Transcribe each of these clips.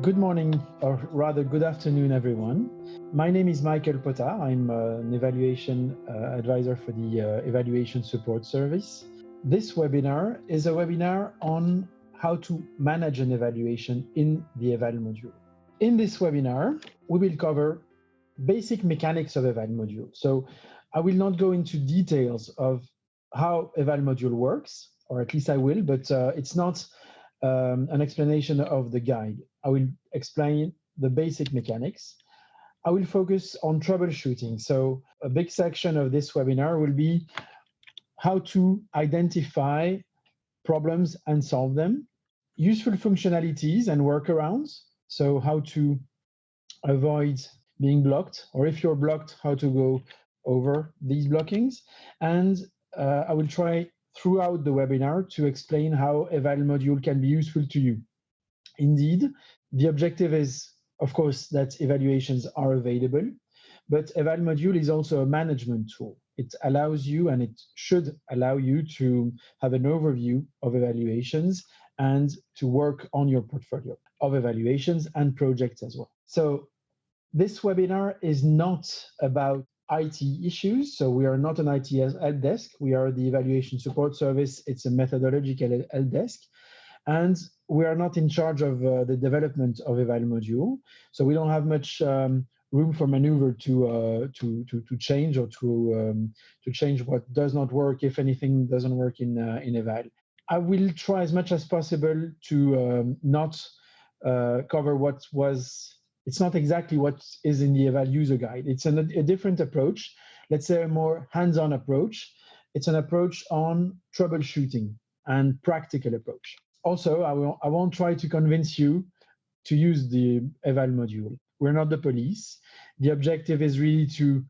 Good morning, or rather good afternoon, everyone. My name is Michael Pota. I'm an evaluation advisor for the Evaluation Support Service. This webinar is a webinar on how to manage an evaluation in the EVAL module. In this webinar, we will cover basic mechanics of EVAL module. So I will not go into details of how EVAL module works, or at least I will, but it's not an explanation of the guide. I will explain the basic mechanics. I will focus on troubleshooting. So a big section of this webinar will be how to identify problems and solve them, useful functionalities and workarounds. So how to avoid being blocked, or if you're blocked, how to go over these blockings. And I will try throughout the webinar to explain how EVAL module can be useful to you. Indeed, the objective is, of course, that evaluations are available, but EVAL module is also a management tool. It allows you, and it should allow you, to have an overview of evaluations and to work on your portfolio of evaluations and projects as well. So this webinar is not about IT issues. So we are not an IT help desk. We are the Evaluation Support Service. It's a methodological help desk. And we are not in charge of the development of EVAL module. So we don't have much room for maneuver to change, or to change what does not work, if anything doesn't work in EVAL. I will try as much as possible to not cover what was. It's not exactly what is in the EVAL user guide. It's a different approach, let's say a more hands-on approach. It's an approach on troubleshooting and practical approach. Also, I won't try to convince you to use the EVAL module. We're not the police. The objective is really to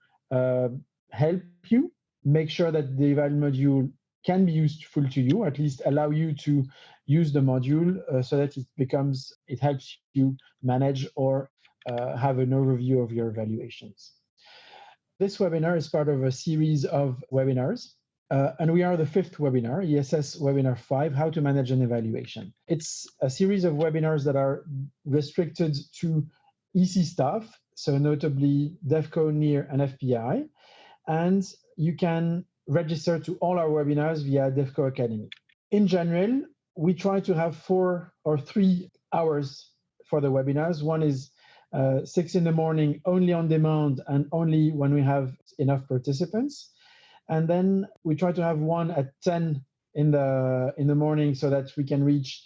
help you make sure that the EVAL module can be useful to you, at least allow you to use the module so that it helps you manage or have an overview of your evaluations. This webinar is part of a series of webinars, and we are the fifth webinar, ESS Webinar 5, How to Manage an Evaluation. It's a series of webinars that are restricted to EC staff, so notably DEFCO, NEAR, and FPI, and you can register to all our webinars via DEFCO Academy. In general, we try to have 4 or 3 hours for the webinars. One is 6 in the morning, only on demand, and only when we have enough participants. And then we try to have one at 10 in the morning, so that we can reach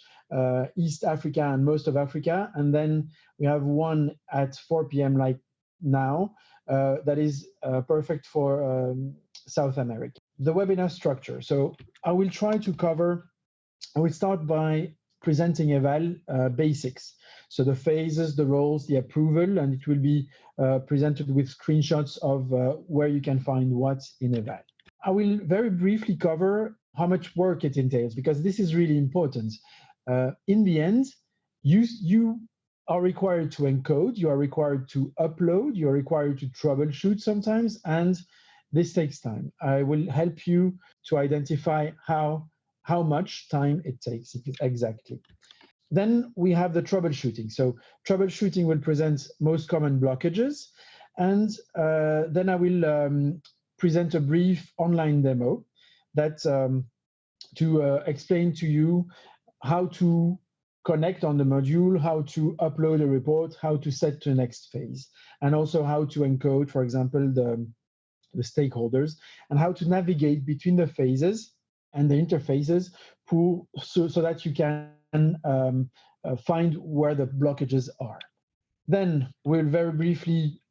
East Africa and most of Africa. And then we have one at 4 p.m. like now, that is perfect for South America. The webinar structure. So I will try to cover, I will start by presenting EVAL basics. So the phases, the roles, the approval, and it will be presented with screenshots of where you can find what in EVAL. I will very briefly cover how much work it entails, because this is really important. In the end, you are required to encode, you are required to upload, you are required to troubleshoot sometimes, and this takes time. I will help you to identify how much time it takes exactly. Then we have the troubleshooting. So troubleshooting will present most common blockages, and then I will present a brief online demo that to explain to you how to connect on the module, how to upload a report, how to set to the next phase, and also how to encode, for example, the stakeholders, and how to navigate between the phases and the interfaces so that you can find where the blockages are. Then we'll very briefly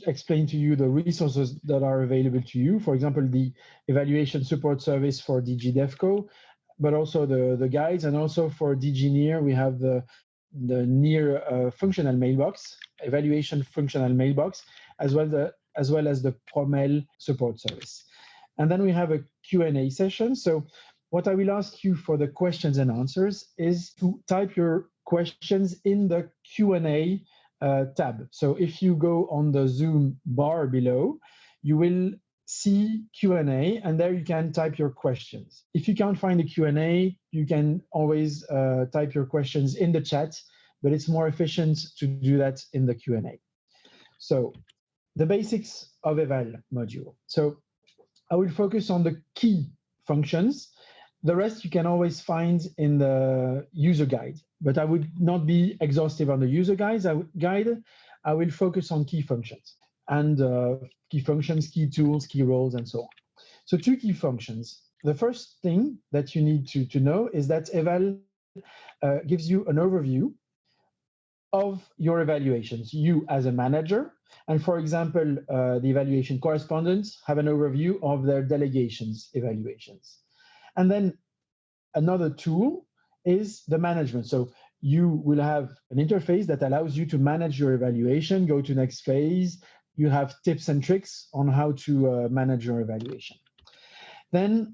explain to you the resources that are available to you. For example, the Evaluation Support Service for DG DEFCO, but also the guides, and also for DG NEAR, we have the NEAR functional mailbox, evaluation functional mailbox, as well as the PROMEL support service. And then we have a Q&A session. So what I will ask you for the questions and answers is to type your questions in the Q&A tab. So if you go on the Zoom bar below, you will see Q&A, and there you can type your questions. If you can't find the Q&A, you can always type your questions in the chat but it's more efficient to do that in the Q&A. So the basics of EVAL module. So I will focus on the key functions. The rest you can always find in the user guide, but I would not be exhaustive on the user guide. I will focus on key functions and key functions, key tools, key roles, and so on. So two key functions. The first thing that you need to know is that EVAL gives you an overview of your evaluations, you as a manager. And for example, the evaluation correspondents have an overview of their delegations evaluations. And then another tool is the management. So you will have an interface that allows you to manage your evaluation, go to next phase. You have tips and tricks on how to manage your evaluation. Then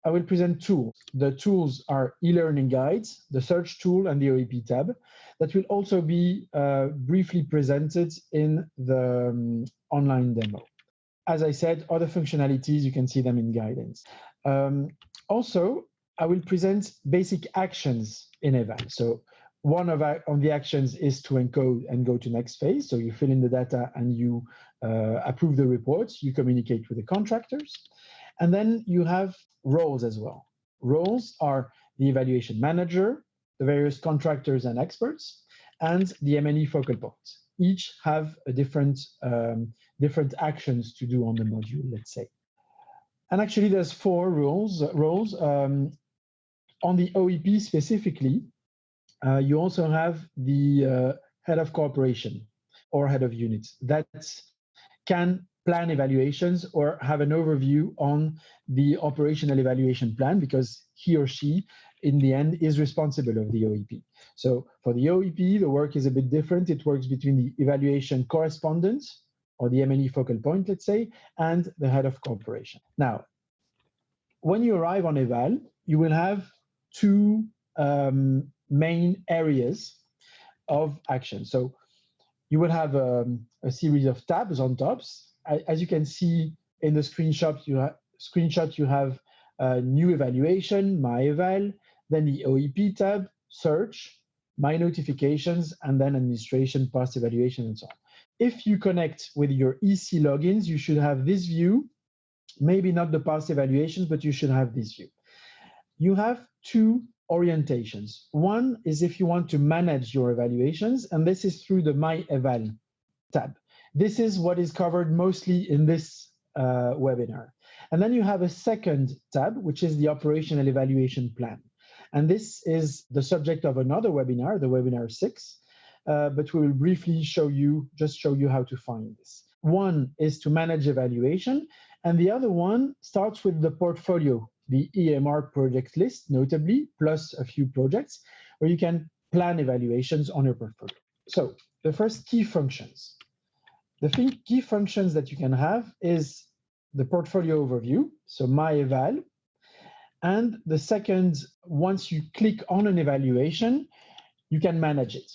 I will present tools. The tools are e-learning guides, the search tool, and the OEP tab that will also be briefly presented in the online demo. As I said, other functionalities, you can see them in guidance. Also, I will present basic actions in EVAL. So one of the actions is to encode and go to next phase. So you fill in the data and you approve the reports, you communicate with the contractors. And then you have roles as well. Roles are the evaluation manager, the various contractors and experts, and the M&E focal points. Each have a different actions to do on the module, let's say. And actually, there's four roles. On the OEP specifically, you also have the head of cooperation or head of unit that can plan evaluations or have an overview on the operational evaluation plan, because he or she, in the end, is responsible of the OEP. So for the OEP, the work is a bit different. It works between the evaluation correspondent, or the M&E focal point, let's say, and the head of cooperation. Now, when you arrive on EVAL, you will have two main areas of action. So you will have a series of tabs on top. As you can see in the screenshot, you have new evaluation, my eval, then the OEP tab, search, my notifications, and then administration, past evaluation, and so on. If you connect with your EC logins, you should have this view, maybe not the past evaluations, but you should have this view. You have two orientations. One is if you want to manage your evaluations, and this is through the My Eval tab. This is what is covered mostly in this webinar. And then you have a second tab, which is the operational evaluation plan. And this is the subject of another webinar, the webinar 6, but we will briefly show you how to find this. One is to manage evaluation, and the other one starts with the portfolio, the EMR project list, notably, plus a few projects, where you can plan evaluations on your portfolio. So the first key functions. The key functions that you can have is the portfolio overview, so my eval, and the second, once you click on an evaluation, you can manage it.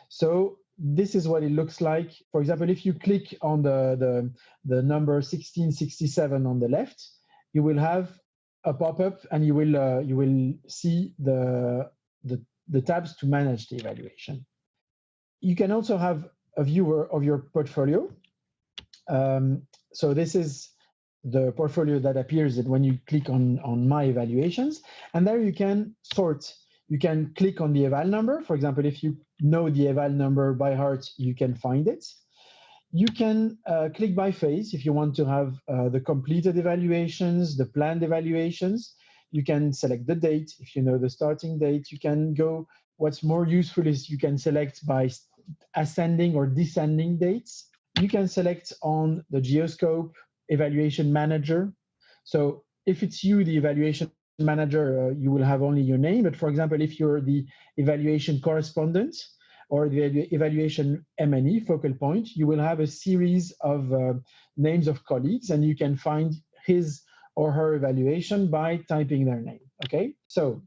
So this is what it looks like. For example, if you click on the number 1667 on the left, you will have a pop-up, and you will see the tabs to manage the evaluation. You can also have a viewer of your portfolio. So this is the portfolio that appears when you click on My Evaluations, and there you can sort. You can click on the eval number. For example, if you know the eval number by heart, you can find it. You can click by phase if you want to have the completed evaluations, the planned evaluations. You can select the date if you know the starting date. You can go, what's more useful is you can select by ascending or descending dates. You can select on the geoscope evaluation manager. So if it's you, the evaluation manager, you will have only your name. But for example, if you're the evaluation correspondent or the evaluation M&E focal point, you will have a series of names of colleagues, and you can find his or her evaluation by typing their name. Okay, so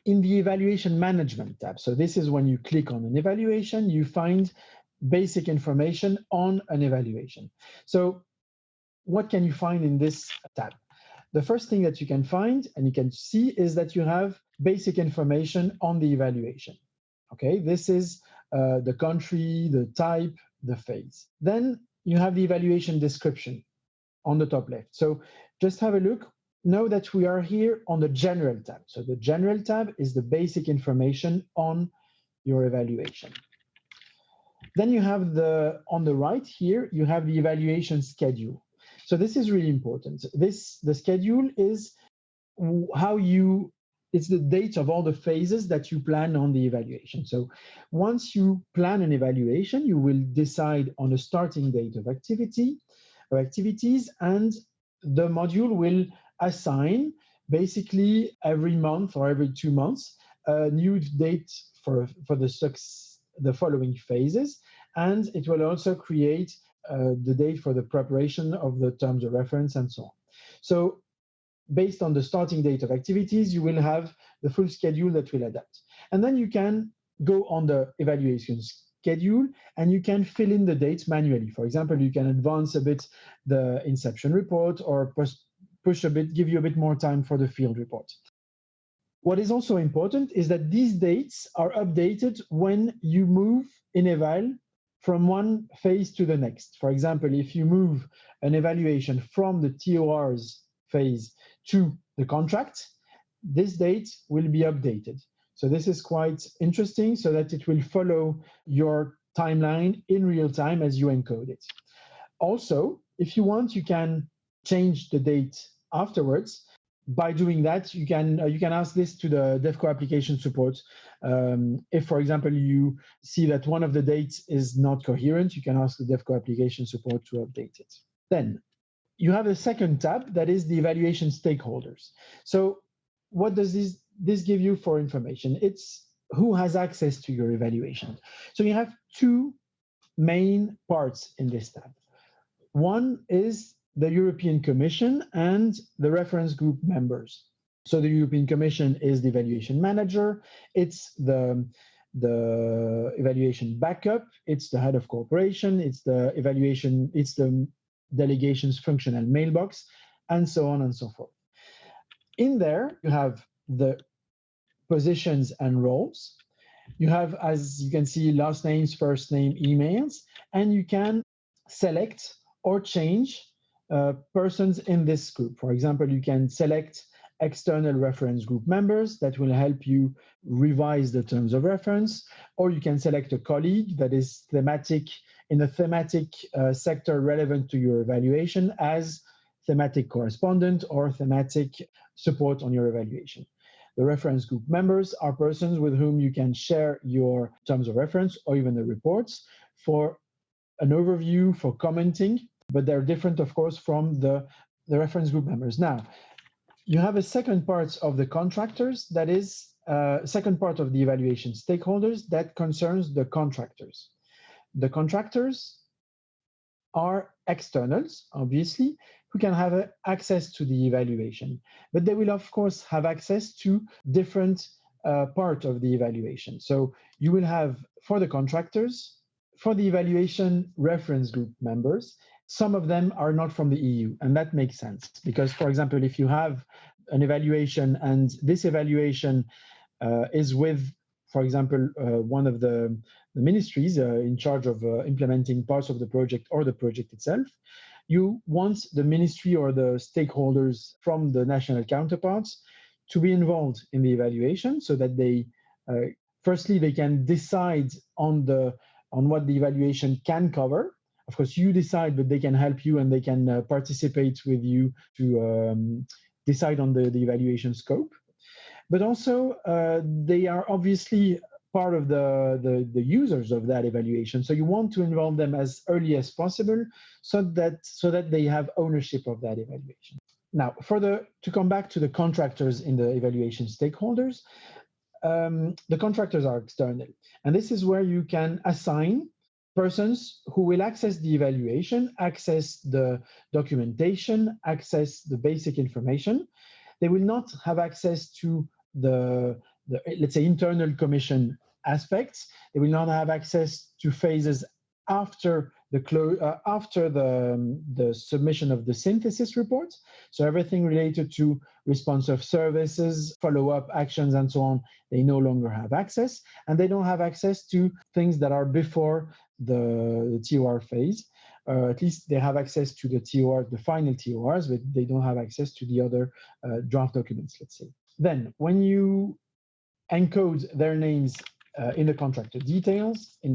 in the evaluation management tab, so this is when you click on an evaluation, you find basic information on an evaluation. So what can you find in this tab? The first thing that you can find and you can see is that you have basic information on the evaluation. Okay, this is the country, the type, the phase. Then you have the evaluation description on the top left. So just have a look. Know that we are here on the general tab. So the general tab is the basic information on your evaluation. Then you have on the right here, you have the evaluation schedule. So this is really important. The schedule is it's the date of all the phases that you plan on the evaluation. So once you plan an evaluation, you will decide on a starting date of activities, and the module will assign basically every month or every 2 months a new date for the following phases, and it will also create the date for the preparation of the terms of reference and so on. So based on the starting date of activities, you will have the full schedule that will adapt. And then you can go on the evaluation schedule and you can fill in the dates manually. For example, you can advance a bit the inception report or push a bit, give you a bit more time for the field report. What is also important is that these dates are updated when you move in EVAL from one phase to the next. For example, if you move an evaluation from the TORs phase to the contract, this date will be updated. So this is quite interesting so that it will follow your timeline in real time as you encode it. Also, if you want, you can change the date afterwards. By doing that, you can ask this to the DevCo application support. If, for example, you see that one of the dates is not coherent, you can ask the DevCo application support to update it. Then you have a second tab that is the evaluation stakeholders. So what does this give you for information? It's who has access to your evaluation. So you have two main parts in this tab. One is the European Commission and the reference group members. So the European Commission is the evaluation manager, it's the evaluation backup, it's the head of cooperation, it's the delegation's functional mailbox, and so on and so forth. In there, you have the positions and roles. You have, as you can see, last names, first name, emails, and you can select or change persons in this group. For example, you can select external reference group members that will help you revise the terms of reference, or you can select a colleague that is in a thematic sector relevant to your evaluation as thematic correspondent or thematic support on your evaluation. The reference group members are persons with whom you can share your terms of reference or even the reports for an overview, for commenting, but they're different, of course, from the reference group members. Now, you have a second part of the contractors, that is second part of the evaluation stakeholders that concerns the contractors. The contractors are externals, obviously, who can have access to the evaluation, but they will, of course, have access to different part of the evaluation. So you will have, for the contractors, for the evaluation reference group members, some of them are not from the EU, and that makes sense because, for example, if you have an evaluation and this evaluation is with, for example, one of the ministries in charge of implementing parts of the project or the project itself, you want the ministry or the stakeholders from the national counterparts to be involved in the evaluation so that they, firstly, they can decide on what the evaluation can cover. Of course, you decide, but they can help you and they can participate with you to decide on the evaluation scope. But also, they are obviously part of the users of that evaluation. So you want to involve them as early as possible so that they have ownership of that evaluation. Now, to come back to the contractors in the evaluation stakeholders, the contractors are external. And this is where you can assign persons who will access the evaluation, access the documentation, access the basic information. They will not have access to the let's say, internal commission aspects. They will not have access to phases after after the submission of the synthesis report. So everything related to responsive services, follow-up actions, and so on, they no longer have access, and they don't have access to things that are before the TOR phase. At least they have access to the TOR, the final TORs, but they don't have access to the other draft documents, let's say. Then, when you encode their names in the contractor details, in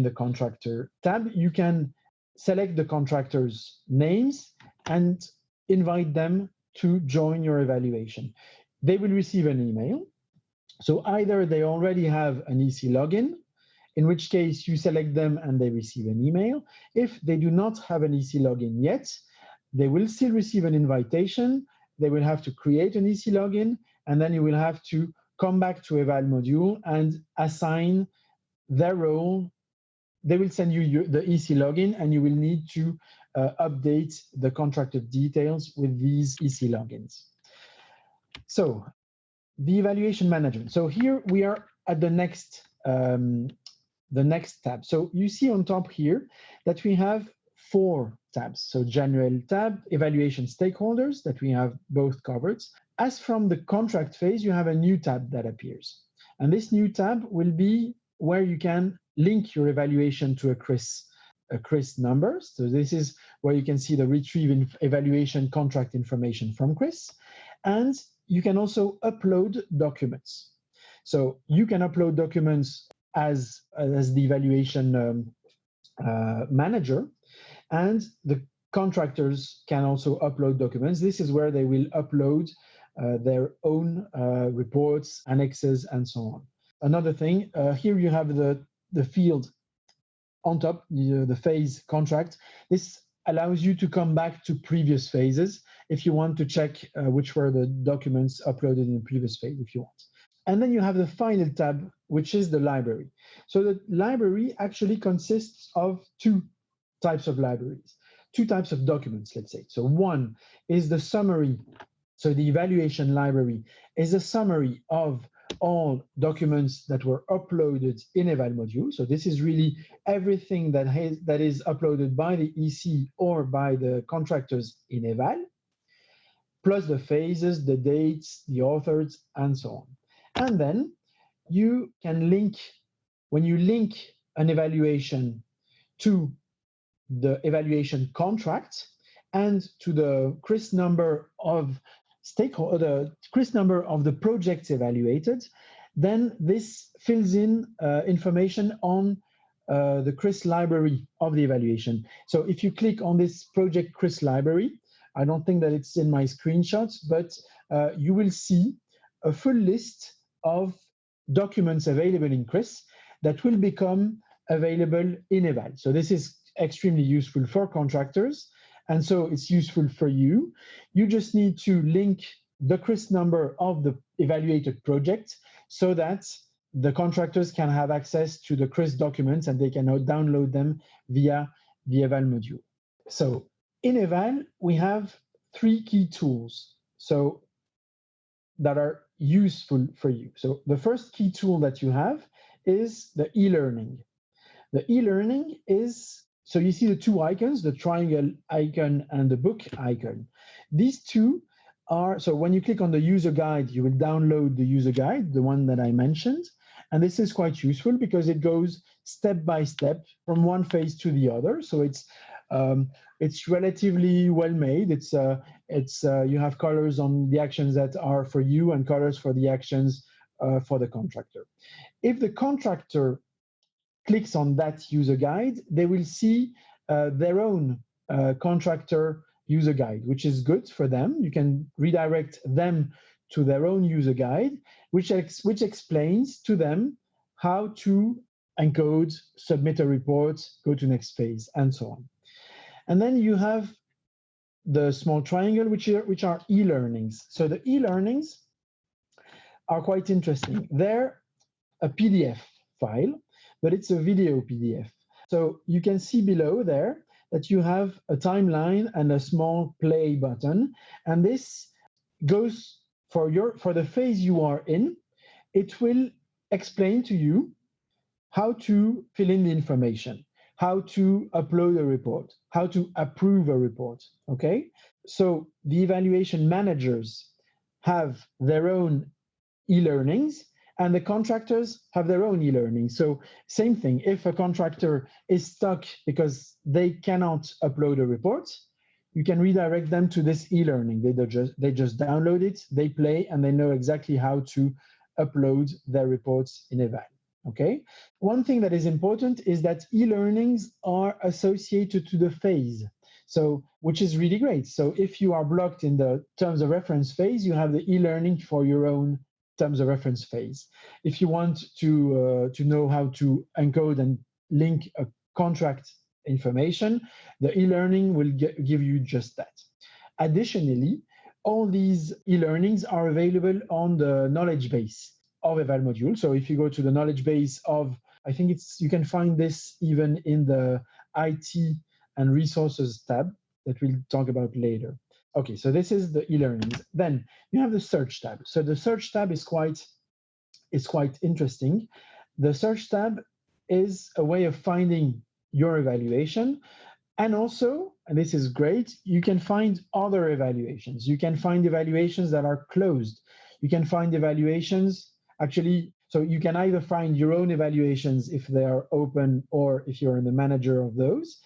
the contractor tab, you can select the contractor's names and invite them to join your evaluation. They will receive an email. So either they already have an EC login, in which case you select them and they receive an email. If they do not have an EC login yet, they will still receive an invitation. They will have to create an EC login, and then you will have to come back to eval module and assign their role. They will send you the EC login, and you will need to update the contractor details with these EC logins. So the evaluation management. So here we are at the next tab. So you see on top here that we have 4 tabs. So general tab, evaluation stakeholders, that we have both covered. As from the contract phase, you have a new tab that appears. And this new tab will be where you can link your evaluation to a CRIS number. So this is where you can see the retrieve evaluation contract information from CRIS. And you can also upload documents. So you can upload documents as the evaluation manager, and the contractors can also upload documents. This is where they will upload their own reports, annexes, and so on. Another thing, here you have the field on top, the phase contract. This allows you to come back to previous phases if you want to check which were the documents uploaded in the previous phase, if you want. And then you have the final tab, which is the library. So the library actually consists of 2 types of libraries, 2 types of documents, let's say. So one is the summary. So the evaluation library is a summary of all documents that were uploaded in eval module. So this is really everything that is uploaded by the EC or by the contractors in eval, plus the phases, the dates, the authors, and so on. And then you can link, when you link an evaluation to the evaluation contract and to the CRIS number of the CRIS number of the projects evaluated, then this fills in information on the CRIS library of the evaluation. So if you click on this project CRIS library, I don't think that it's in my screenshots, but you will see a full list of documents available in CRIS that will become available in eval. So this is extremely useful for contractors, and so it's useful for you. You just need to link the CRIS number of the evaluated project so that the contractors can have access to the CRIS documents and they can now download them via the eval module. So in eval, we have 3 key tools that are useful for you. So the first key tool that you have is the e-learning. The e-learning is, so you see the 2 icons, the triangle icon and the book icon. These 2 are, so when you click on the user guide, you will download the user guide, the one that I mentioned. And this is quite useful because it goes step by step from one phase to the other. So it's relatively well made. You have colors on the actions that are for you and colors for the actions for the contractor. If the contractor clicks on that user guide, they will see their own contractor user guide, which is good for them. You can redirect them to their own user guide, which explains to them how to encode, submit a report, go to next phase, and so on. And then you have the small triangle, which are e-learnings. So the e-learnings are quite interesting. They're a PDF file, but it's a video PDF. So you can see below there that you have a timeline and a small play button, and this goes for the phase you are in. It will explain to you how to fill in the information. how to upload a report, how to approve a report. Okay, so the evaluation managers have their own e-learnings, and the contractors have their own e-learning. So same thing, if a contractor is stuck because they cannot upload a report, you can redirect them to this e-learning. They just download it, they play, and they know exactly how to upload their reports in EVAL. Okay. One thing that is important is that e-learnings are associated to the phase. So, which is really great. So if you are blocked in the terms of reference phase, you have the e-learning for your own terms of reference phase. If you want to know how to encode and link a contract information, the e-learning will give you just that. Additionally, all these e-learnings are available on the knowledge base of EVAL module. So if you go to the knowledge base of, I think you can find this even in the IT and resources tab that we'll talk about later. Okay, so this is the e-learnings. Then you have the search tab. So the search tab is quite interesting. The search tab is a way of finding your evaluation. And also, and this is great, you can find other evaluations. You can find evaluations that are closed. You can find evaluations, actually, so you can either find your own evaluations if they are open or if you're the manager of those.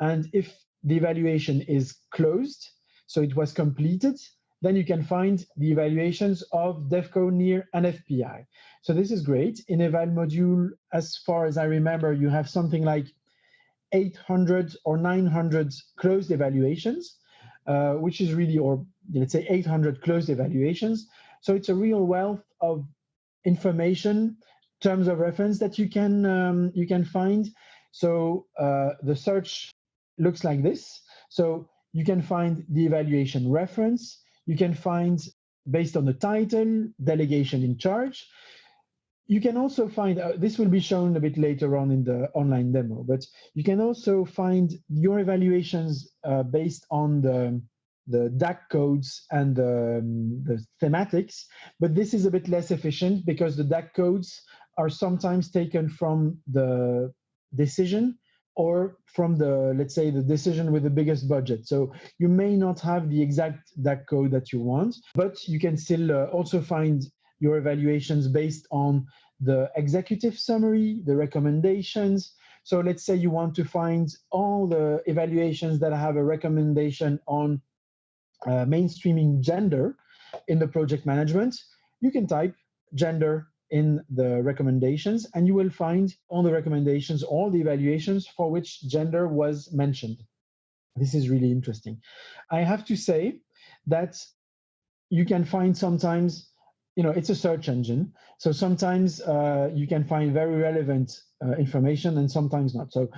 And if the evaluation is closed, so it was completed, then you can find the evaluations of DEFCO, NEAR, and FPI. So this is great. In EVAL module, as far as I remember, you have something like 800 or 900 closed evaluations, which is really, or let's say 800 closed evaluations. So it's a real wealth of information, terms of reference that you can find. So the search looks like this. So you can find the evaluation reference. You can find, based on the title, delegation in charge. You can also find, this will be shown a bit later on in the online demo, but you can also find your evaluations based on the DAC codes and the thematics, but this is a bit less efficient because the DAC codes are sometimes taken from the decision or from the, let's say, the decision with the biggest budget. So you may not have the exact DAC code that you want, but you can still also find your evaluations based on the executive summary, the recommendations. So let's say you want to find all the evaluations that have a recommendation on mainstreaming gender in the project management. You can type gender in the recommendations and you will find all the recommendations, all the evaluations for which gender was mentioned. This is really interesting. I have to say that you can find sometimes, it's a search engine. So sometimes you can find very relevant information and sometimes not. So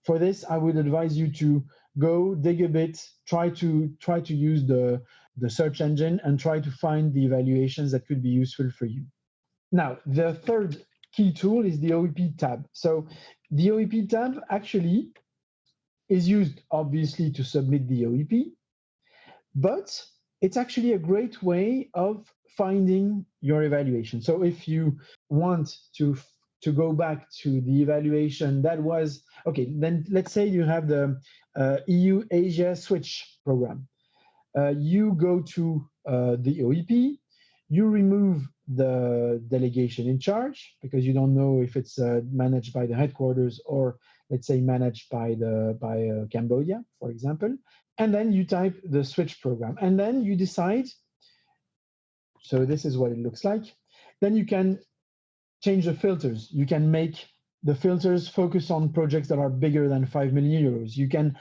for this, I would advise you to go dig a bit, try to use the search engine and try to find the evaluations that could be useful for you. Now, the third key tool is the OEP tab. So the OEP tab actually is used, obviously, to submit the OEP, but it's actually a great way of finding your evaluation. So if you want to go back to the evaluation that was, okay, then let's say you have the EU Asia Switch program. You go to the OEP, you remove the delegation in charge because you don't know if it's managed by the headquarters or let's say managed by Cambodia, for example. And then you type the switch program and then you decide. So this is what it looks like. Then you can change the filters. You can make the filters focus on projects that are bigger than 5 million euros. You can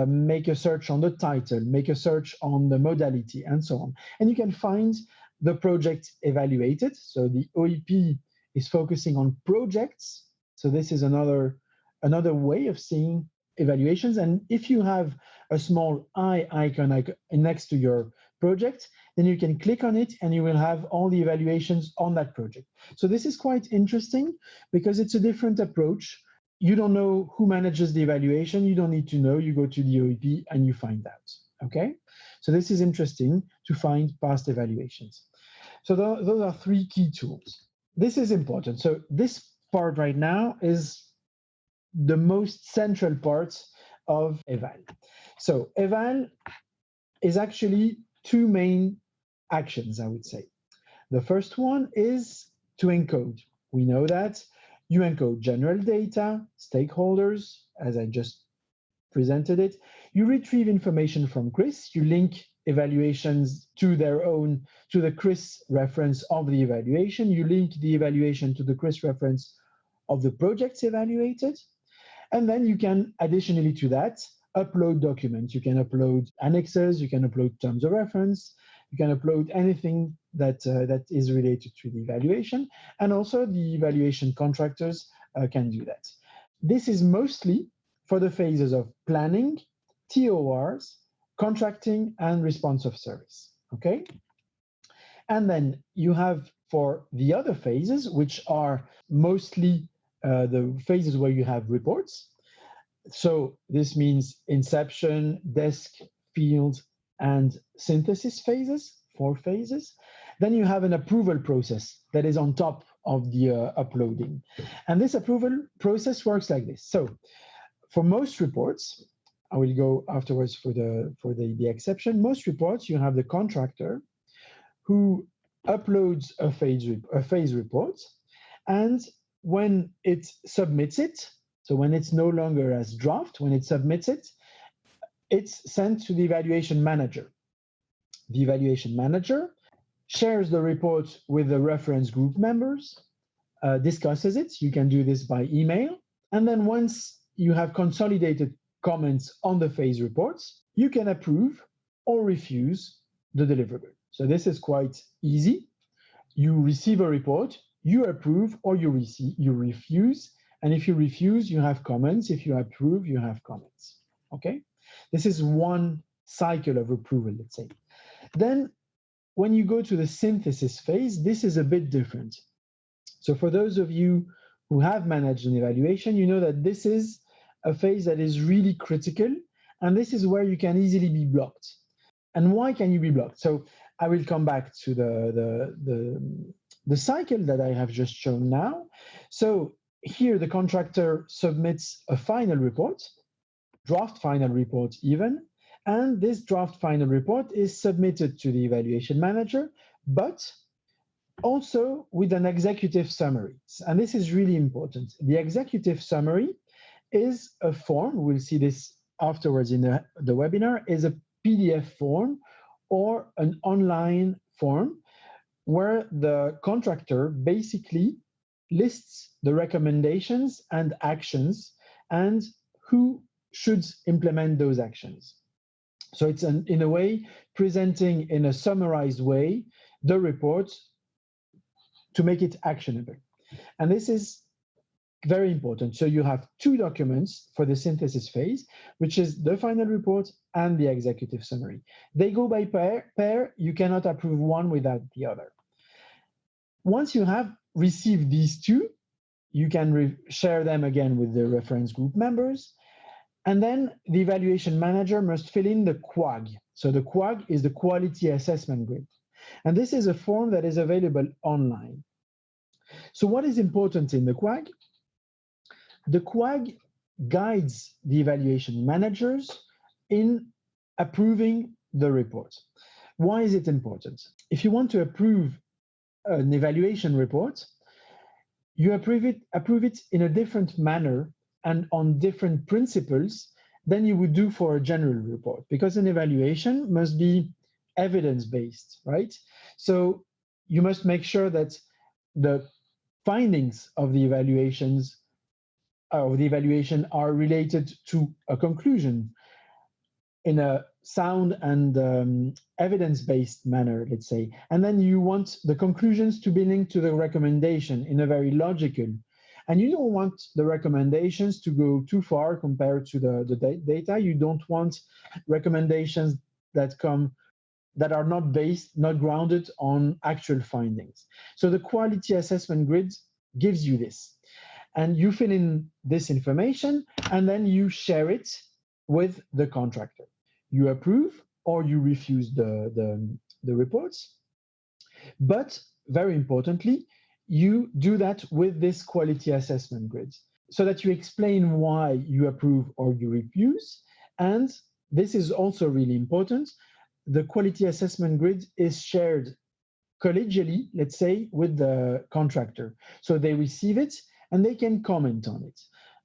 make a search on the title, make a search on the modality, and so on. And you can find the project evaluated. So the OEP is focusing on projects. So this is another way of seeing evaluations. And if you have a small eye icon next to your project, then you can click on it and you will have all the evaluations on that project. So this is quite interesting because it's a different approach. You don't know who manages the evaluation. You don't need to know. You go to the OEP and you find out. Okay? So this is interesting to find past evaluations. So those are three key tools. This is important. So this part right now is the most central part of EVAL. So EVAL is actually two main actions, I would say. The first one is to encode. We know that you encode general data, stakeholders, as I just presented it. You retrieve information from CRIS, you link evaluations to the CRIS reference of the evaluation, you link the evaluation to the CRIS reference of the projects evaluated, and then you can, additionally to that, upload documents. You can upload annexes, you can upload terms of reference, you can upload anything that is related to the evaluation, and also the evaluation contractors can do that. This is mostly for the phases of planning, TORs, contracting, and response of service, okay? And then you have for the other phases, which are mostly the phases where you have reports. So this means inception, desk, field, and synthesis phases, 4 phases. Then you have an approval process that is on top of the uploading. And this approval process works like this. So for most reports, I will go afterwards for the exception. Most reports, you have the contractor who uploads a phase report, and when it submits it, so when it's no longer as draft, when it submits it, it's sent to the evaluation manager. The evaluation manager shares the report with the reference group members, discusses it. You can do this by email. And then once you have consolidated comments on the phase reports, you can approve or refuse the deliverable. So this is quite easy. You receive a report, you approve or you refuse. And if you refuse, you have comments. If you approve, you have comments. Okay? This is one cycle of approval, let's say. Then when you go to the synthesis phase, this is a bit different. So for those of you who have managed an evaluation, you know that this is a phase that is really critical, and this is where you can easily be blocked. And why can you be blocked? So I will come back to the cycle that I have just shown now. So here the contractor submits a final report, draft final report even, and this draft final report is submitted to the evaluation manager, but also with an executive summary. And this is really important. The executive summary is a form, we'll see this afterwards in the webinar, is a PDF form or an online form where the contractor basically lists the recommendations and actions and who should implement those actions. So it's in a way presenting in a summarized way the report to make it actionable. And this is very important. So you have 2 documents for the synthesis phase, which is the final report and the executive summary. They go by pair. You cannot approve one without the other. Once you have received these 2, you can share them again with the reference group members. And then the evaluation manager must fill in the QAG. So the QAG is the Quality Assessment Grid. And this is a form that is available online. So what is important in the QAG? The QAG guides the evaluation managers in approving the report. Why is it important? If you want to approve an evaluation report, you approve it in a different manner and on different principles than you would do for a general report, because an evaluation must be evidence-based, right? So you must make sure that the findings of the evaluation are related to a conclusion in a sound and evidence-based manner, let's say. And then you want the conclusions to be linked to the recommendation in a very logical. And you don't want the recommendations to go too far compared to the data. You don't want recommendations that are not grounded on actual findings. So the quality assessment grid gives you this. And you fill in this information, and then you share it with the contractor. You approve or you refuse the reports. But very importantly, you do that with this quality assessment grid. so that you explain why you approve or you refuse. And this is also really important. The quality assessment grid is shared collegially, let's say, with the contractor. So they receive it and they can comment on it.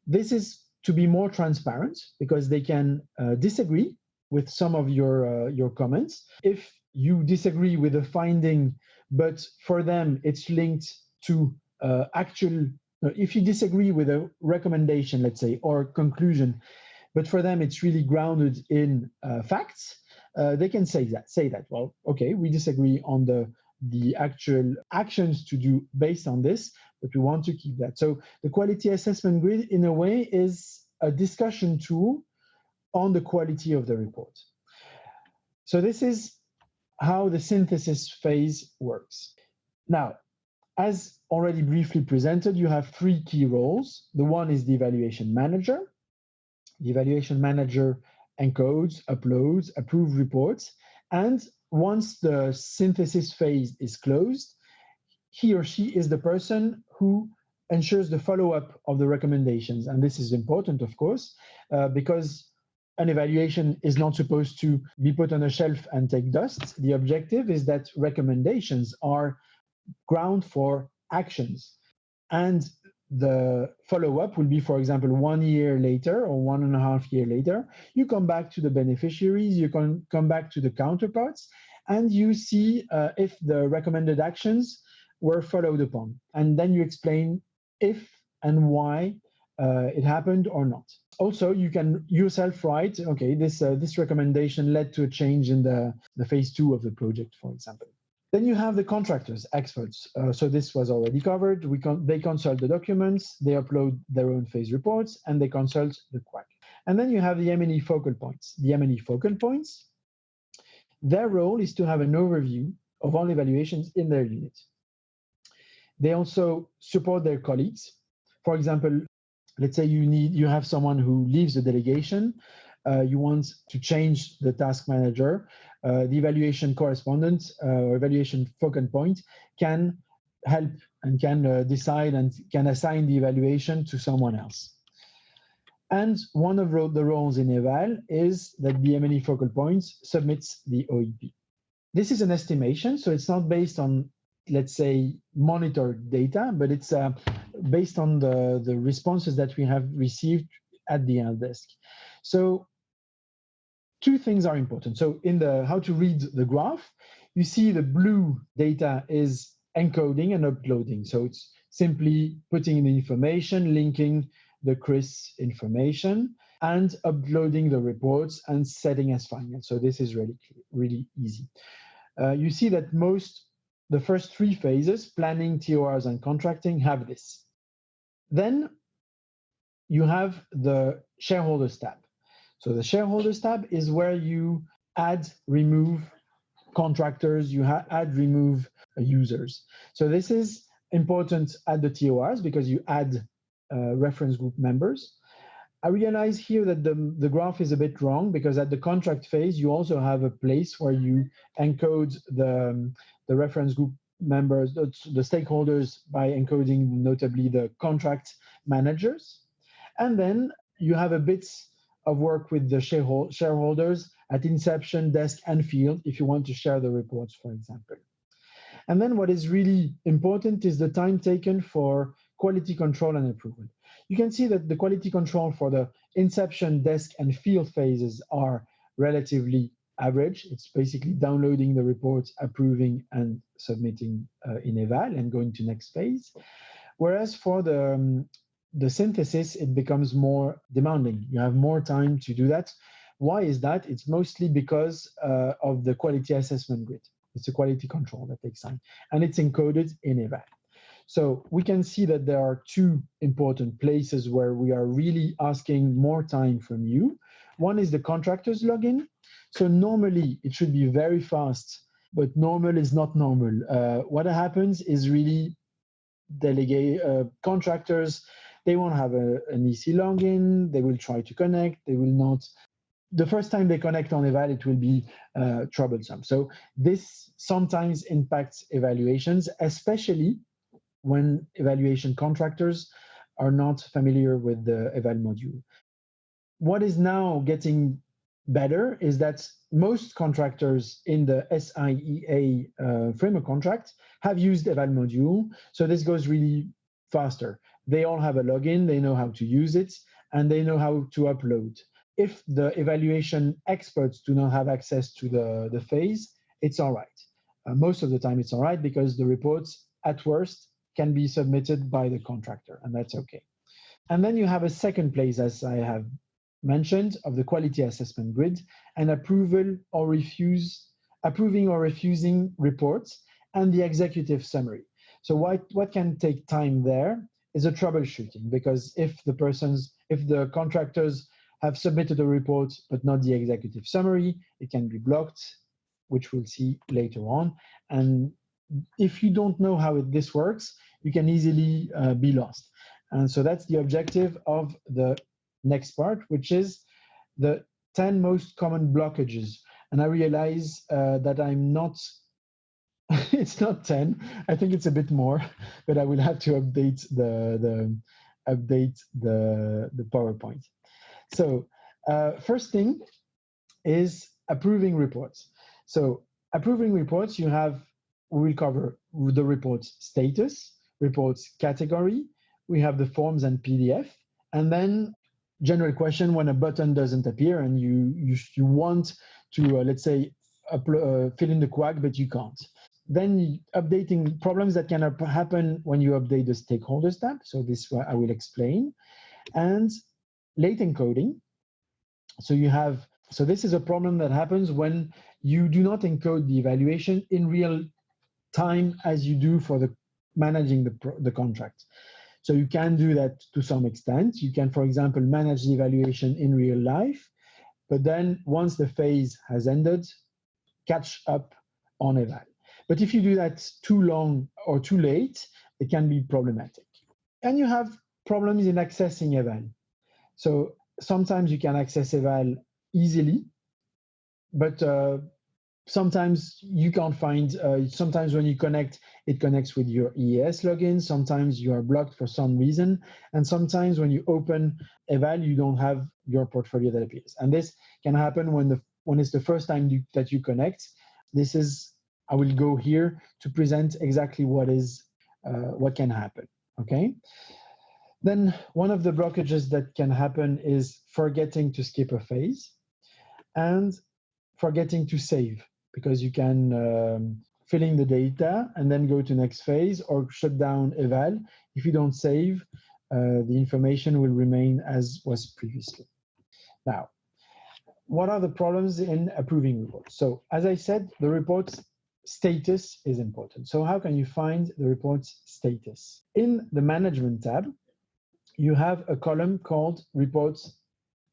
This is to be more transparent because they can disagree with some of your comments. If you disagree with a finding, but for them it's linked to actual, if you disagree with a recommendation, let's say, or conclusion, but for them it's really grounded in facts, they can say that, well, okay, we disagree on the actual actions to do based on this, but we want to keep that. So the quality assessment grid, in a way, is a discussion tool on the quality of the report. So this is how the synthesis phase works. Now, as already briefly presented, you have three key roles. The one is the evaluation manager. The evaluation manager encodes, uploads, approves reports, and once the synthesis phase is closed, he or she is the person who ensures the follow-up of the recommendations. And this is important, of course, because an evaluation is not supposed to be put on a shelf and take dust. The objective is that recommendations are ground for actions. And the follow-up will be, for example, 1 year later or 1.5 years later. You come back to the beneficiaries, you can come back to the counterparts, and you see if the recommended actions were followed upon. And then you explain if and why it happened or not. Also, you can yourself write, okay, this recommendation led to a change in the phase 2 of the project, for example. Then you have the contractors, experts. So this was already covered. They consult the documents, they upload their own phase reports, and they consult the QAC. And then you have the M&E focal points. The M&E focal points, their role is to have an overview of all evaluations in their unit. They also support their colleagues. For example, let's say you have someone who leaves the delegation, you want to change the task manager, the evaluation correspondent or evaluation focal point can help and can decide and can assign the evaluation to someone else. And one of the roles in EVAL is that the M&E focal points submits the OEP. This is an estimation, so it's not based on, let's say, monitored data, but it's based on the responses that we have received at the help desk. So two things are important. So in the how to read the graph, you see the blue data is encoding and uploading. So it's simply putting in the information, linking the CRIS information, and uploading the reports and setting as final. So this is really easy. You see that the first three phases, planning, TORs, and contracting, have this. Then you have the shareholders tab. So the shareholders tab is where you add, remove contractors, you add, remove users. So this is important at the TORs because you add reference group members. I realize here that the graph is a bit wrong because at the contract phase, you also have a place where you encode the reference group members, the stakeholders, by encoding notably the contract managers. And then you have a bit of work with the shareholders at inception, desk, and field if you want to share the reports, for example. And then what is really important is the time taken for quality control and approval. You can see that the quality control for the inception, desk, and field phases are relatively average. It's basically downloading the reports, approving, and submitting in EVAL and going to next phase. Whereas for the synthesis, it becomes more demanding. You have more time to do that. Why is that? It's mostly because of the quality assessment grid. It's a quality control that takes time, and it's encoded in EVAL. So we can see that there are two important places where we are really asking more time from you. One is the contractors login. So normally it should be very fast, but normal is not normal. What happens is really contractors, they won't have an EC login, they will try to connect, they will not. The first time they connect on EVAL, it will be troublesome. So this sometimes impacts evaluations, especially when evaluation contractors are not familiar with the EVAL module. What is now getting better is that most contractors in the SIEA framework contract have used EVAL module, so this goes really faster. They all have a login, they know how to use it, and they know how to upload. If the evaluation experts do not have access to the phase, it's all right. Most of the time it's all right because the reports, at worst, can be submitted by the contractor, and that's okay. And then you have a second place, as I have mentioned, of the quality assessment grid, and approving or refusing reports, and the executive summary. So what can take time there is a troubleshooting, because if the contractors have submitted a report but not the executive summary, it can be blocked, which we'll see later on. And if you don't know how this works, you can easily be lost. And so that's the objective of the next part, which is the 10 most common blockages. And I realize that I'm not, it's not 10, I think it's a bit more, but I will have to update the PowerPoint. So first thing is approving reports. So approving reports, we will cover the report's status, report's category, we have the forms and PDF, and then general question when a button doesn't appear and you want to, let's say, fill in the QAG, but you can't. Then updating problems that can happen when you update the stakeholders tab. So this I will explain. And late encoding. So this is a problem that happens when you do not encode the evaluation in real time as you do for managing the contract. So you can do that to some extent. You can, for example, manage the evaluation in real life, but then once the phase has ended, catch up on eval. But if you do that too long or too late, it can be problematic. And you have problems in accessing eval. So sometimes you can access eval easily, but sometimes you can't find, sometimes when you connect, it connects with your EES login. Sometimes you are blocked for some reason. And sometimes when you open eval, you don't have your portfolio that appears. And this can happen when it's the first time that you connect. I will go here to present exactly what can happen, okay? Then one of the blockages that can happen is forgetting to skip a phase and forgetting to save, because you can fill in the data and then go to next phase or shut down eval. If you don't save, the information will remain as was previously. Now, what are the problems in approving reports? So as I said, the report's status is important. So how can you find the report's status? In the management tab, you have a column called reports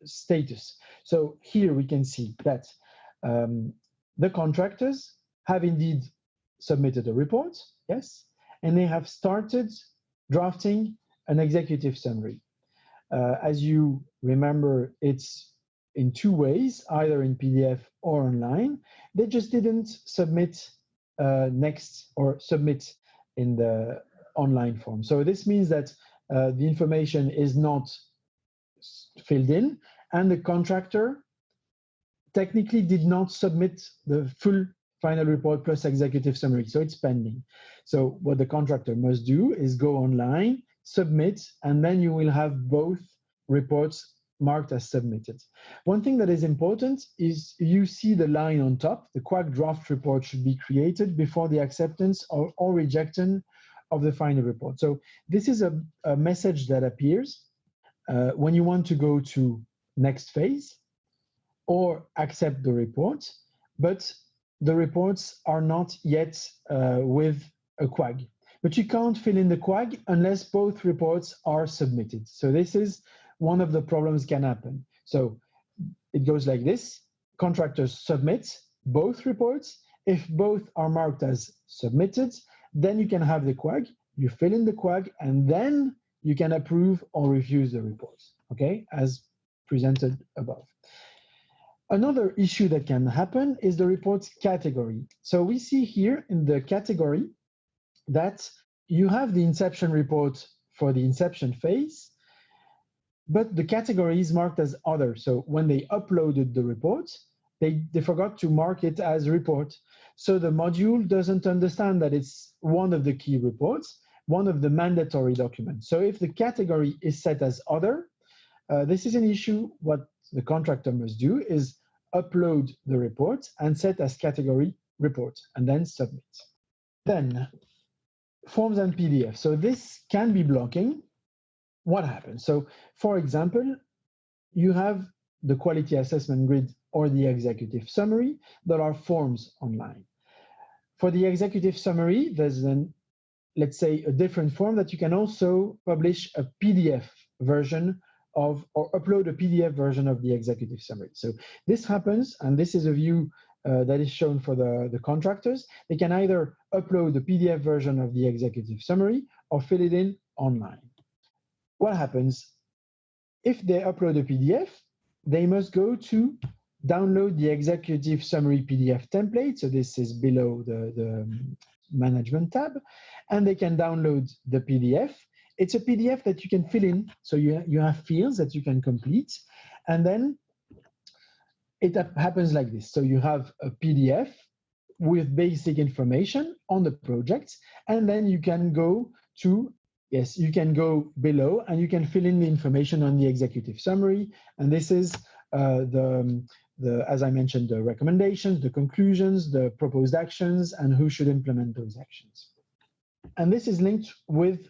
status. So here we can see that the contractors have indeed submitted a report, yes, and they have started drafting an executive summary. As you remember, it's in two ways, either in PDF or online. They just didn't submit next or submit in the online form. So this means that the information is not filled in, and the contractor technically did not submit the full final report plus executive summary, so it's pending. So what the contractor must do is go online, submit, and then you will have both reports marked as submitted. One thing that is important is you see the line on top, the QAG draft report should be created before the acceptance or rejection of the final report. So this is a message that appears when you want to go to next phase or accept the report, but the reports are not yet with a QAG. But you can't fill in the QAG unless both reports are submitted. So this is one of the problems can happen. So it goes like this: contractors submit both reports. If both are marked as submitted, then you can have the QAG, you fill in the QAG, and then you can approve or refuse the reports, okay, as presented above. Another issue that can happen is the report's category. So we see here in the category that you have the inception report for the inception phase, but the category is marked as other. So when they uploaded the report, they forgot to mark it as report. So the module doesn't understand that it's one of the key reports, one of the mandatory documents. So if the category is set as other, this is an issue. What the contractor must do is upload the report and set as category report and then submit. Then forms and PDF. So this can be blocking. What happens? So for example, you have the quality assessment grid or the executive summary that are forms online. For the executive summary, there's let's say a different form that you can also publish a PDF version of, or upload a PDF version of the executive summary. So this happens, and this is a view that is shown for the contractors. They can either upload the PDF version of the executive summary or fill it in online. What happens? If they upload a PDF, they must go to download the executive summary PDF template. So this is below the management tab, and they can download the PDF. It's a PDF that you can fill in. So you have fields that you can complete, and then it happens like this. So you have a PDF with basic information on the project, and then you can go to, yes, you can go below and you can fill in the information on the executive summary. And this is as I mentioned, the recommendations, the conclusions, the proposed actions, and who should implement those actions. And this is linked with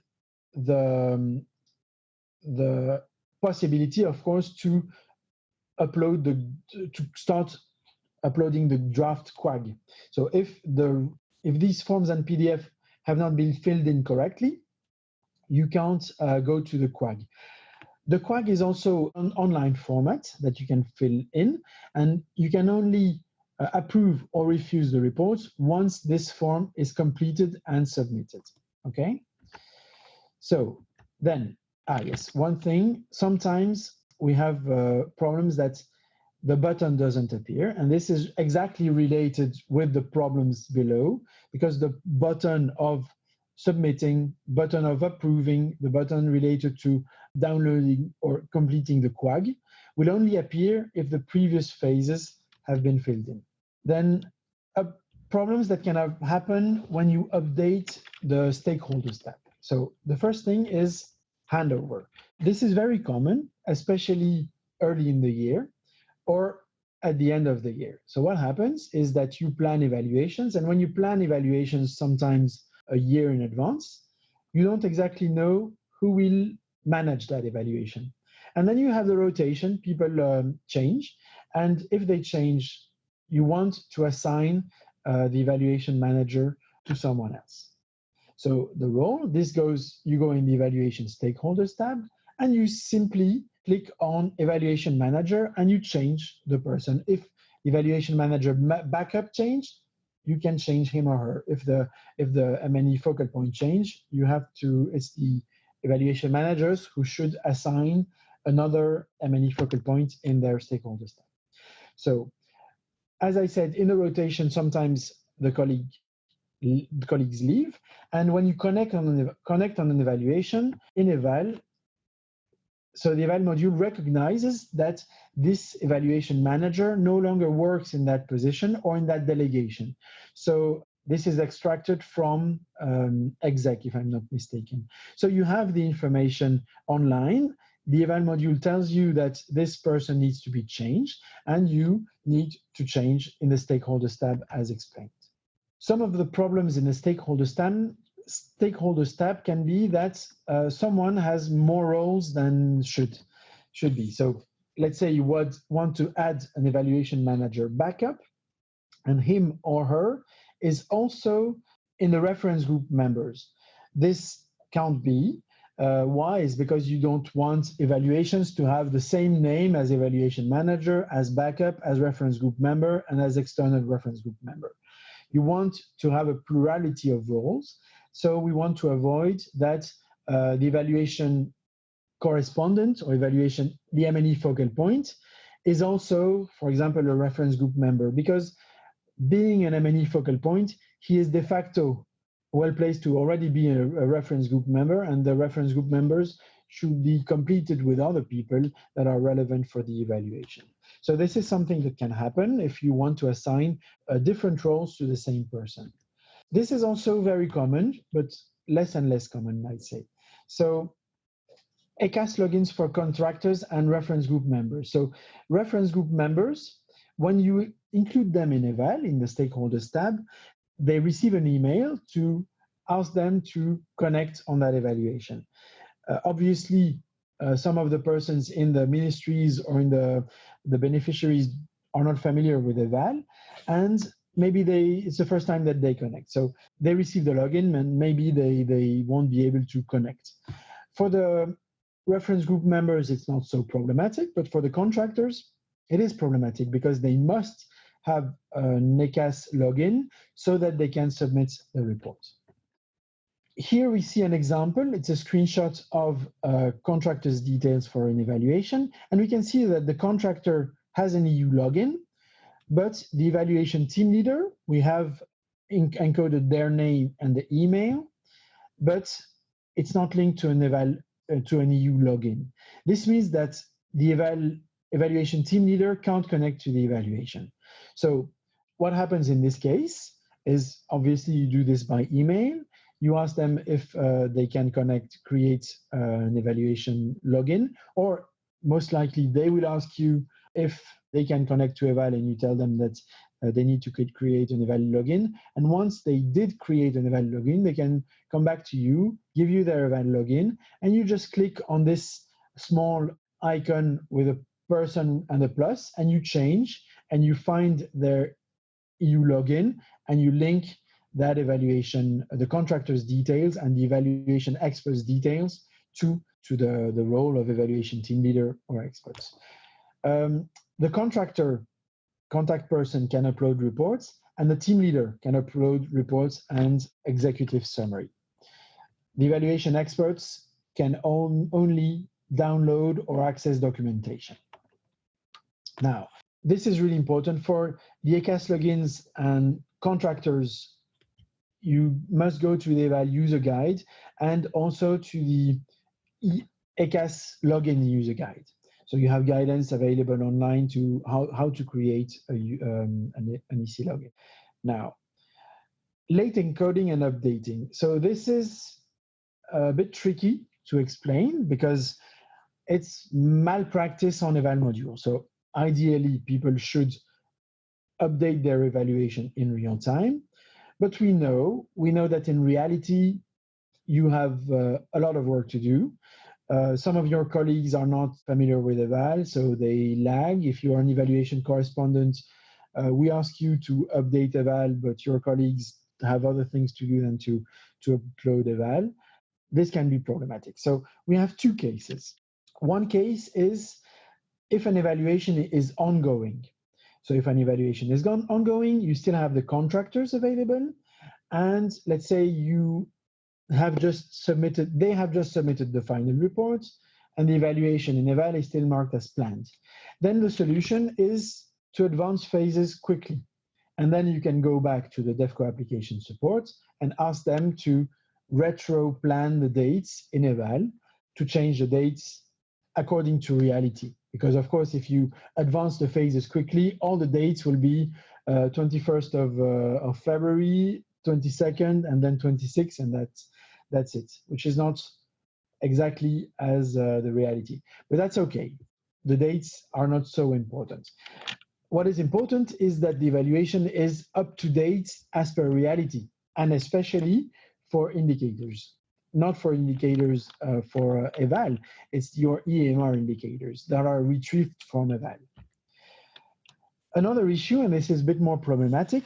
the possibility, of course, to upload to start uploading the draft QAG. So if these forms and PDF have not been filled in correctly, you can't go to the QAG. The QAG is also an online format that you can fill in, and you can only approve or refuse the reports once this form is completed and submitted. Okay? So then, yes, one thing, sometimes we have problems that the button doesn't appear, and this is exactly related with the problems below, because the button of submitting, button of approving, the button related to downloading or completing the QAG will only appear if the previous phases have been filled in. Then problems that can happen when you update the stakeholders tab. So the first thing is handover. This is very common, especially early in the year or at the end of the year. So what happens is that you plan evaluations, and when you plan evaluations sometimes a year in advance, you don't exactly know who will manage that evaluation. And then you have the rotation, people change, and if they change, you want to assign the evaluation manager to someone else. So the role, you go in the evaluation stakeholders tab, and you simply click on evaluation manager and you change the person. If evaluation manager backup changed, you can change him or her. If the M&E focal point change, it's the evaluation managers who should assign another M&E focal point in their stakeholders tab. So as I said, in the rotation, sometimes the colleagues leave, and when you connect on an evaluation in EVAL, so the EVAL module recognizes that this evaluation manager no longer works in that position or in that delegation. So this is extracted from exec, if I'm not mistaken. So you have the information online. The EVAL module tells you that this person needs to be changed, and you need to change in the stakeholders tab as explained. Some of the problems in the stakeholders tab can be that someone has more roles than should be. So let's say you would want to add an evaluation manager backup, and him or her is also in the reference group members. This can't be. Why? Is because you don't want evaluations to have the same name as evaluation manager, as backup, as reference group member, and as external reference group member. You want to have a plurality of roles. So we want to avoid that the evaluation correspondent or the M&E focal point is also, for example, a reference group member, because being an M&E focal point, he is de facto well placed to already be a reference group member, and the reference group members should be completed with other people that are relevant for the evaluation. So this is something that can happen if you want to assign different roles to the same person. This is also very common, but less and less common, I'd say. So ECAS logins for contractors and reference group members. So reference group members, when you include them in EVAL, in the stakeholders tab, they receive an email to ask them to connect on that evaluation. Obviously, some of the persons in the ministries or in the beneficiaries are not familiar with EVAL, and maybe it's the first time that they connect. So they receive the login, and maybe they won't be able to connect. For the reference group members, it's not so problematic, but for the contractors, it is problematic because they must have an ECAS login so that they can submit the report. Here we see an example. It's a screenshot of contractor's details for an evaluation, and we can see that the contractor has an EU login, but the evaluation team leader, we have encoded their name and the email, but it's not linked to an EU login. This means that the evaluation team leader can't connect to the evaluation. So what happens in this case is obviously you do this by email. You ask them if they can create an evaluation login, or most likely they will ask you if they can connect to EVAL, and you tell them that they need to create an EVAL login. And once they did create an EVAL login, they can come back to you, give you their EVAL login, and you just click on this small icon with a person and a plus, and you change, and you find their EU login, and you link that evaluation, the contractor's details and the evaluation expert's details to the role of evaluation team leader or experts. The contact person can upload reports, and the team leader can upload reports and executive summary. The evaluation experts can only download or access documentation. Now, this is really important for the ECAS logins and contractors. You must go to the EVAL user guide and also to the ECAS login user guide. So you have guidance available online to how to create an EC login. Now, late encoding and updating. So this is a bit tricky to explain because it's malpractice on EVAL module. So ideally, people should update their evaluation in real time. But we know that in reality, you have a lot of work to do. Some of your colleagues are not familiar with EVAL, so they lag. If you are an evaluation correspondent, we ask you to update EVAL, but your colleagues have other things to do than to upload EVAL. This can be problematic. So we have two cases. One case is if an evaluation is ongoing. So if an evaluation is ongoing, you still have the contractors available, and let's say they have just submitted the final report, and the evaluation in EVAL is still marked as planned. Then the solution is to advance phases quickly, and then you can go back to the DEFCO application support and ask them to retro plan the dates in EVAL to change the dates according to reality. Because of course, if you advance the phases quickly, all the dates will be 21st of February, 22nd, and then 26th, and that's it, which is not exactly as the reality. But that's okay. The dates are not so important. What is important is that the evaluation is up to date as per reality, and especially for indicators. Not for indicators for EVAL, it's your EMR indicators that are retrieved from EVAL. Another issue, and this is a bit more problematic,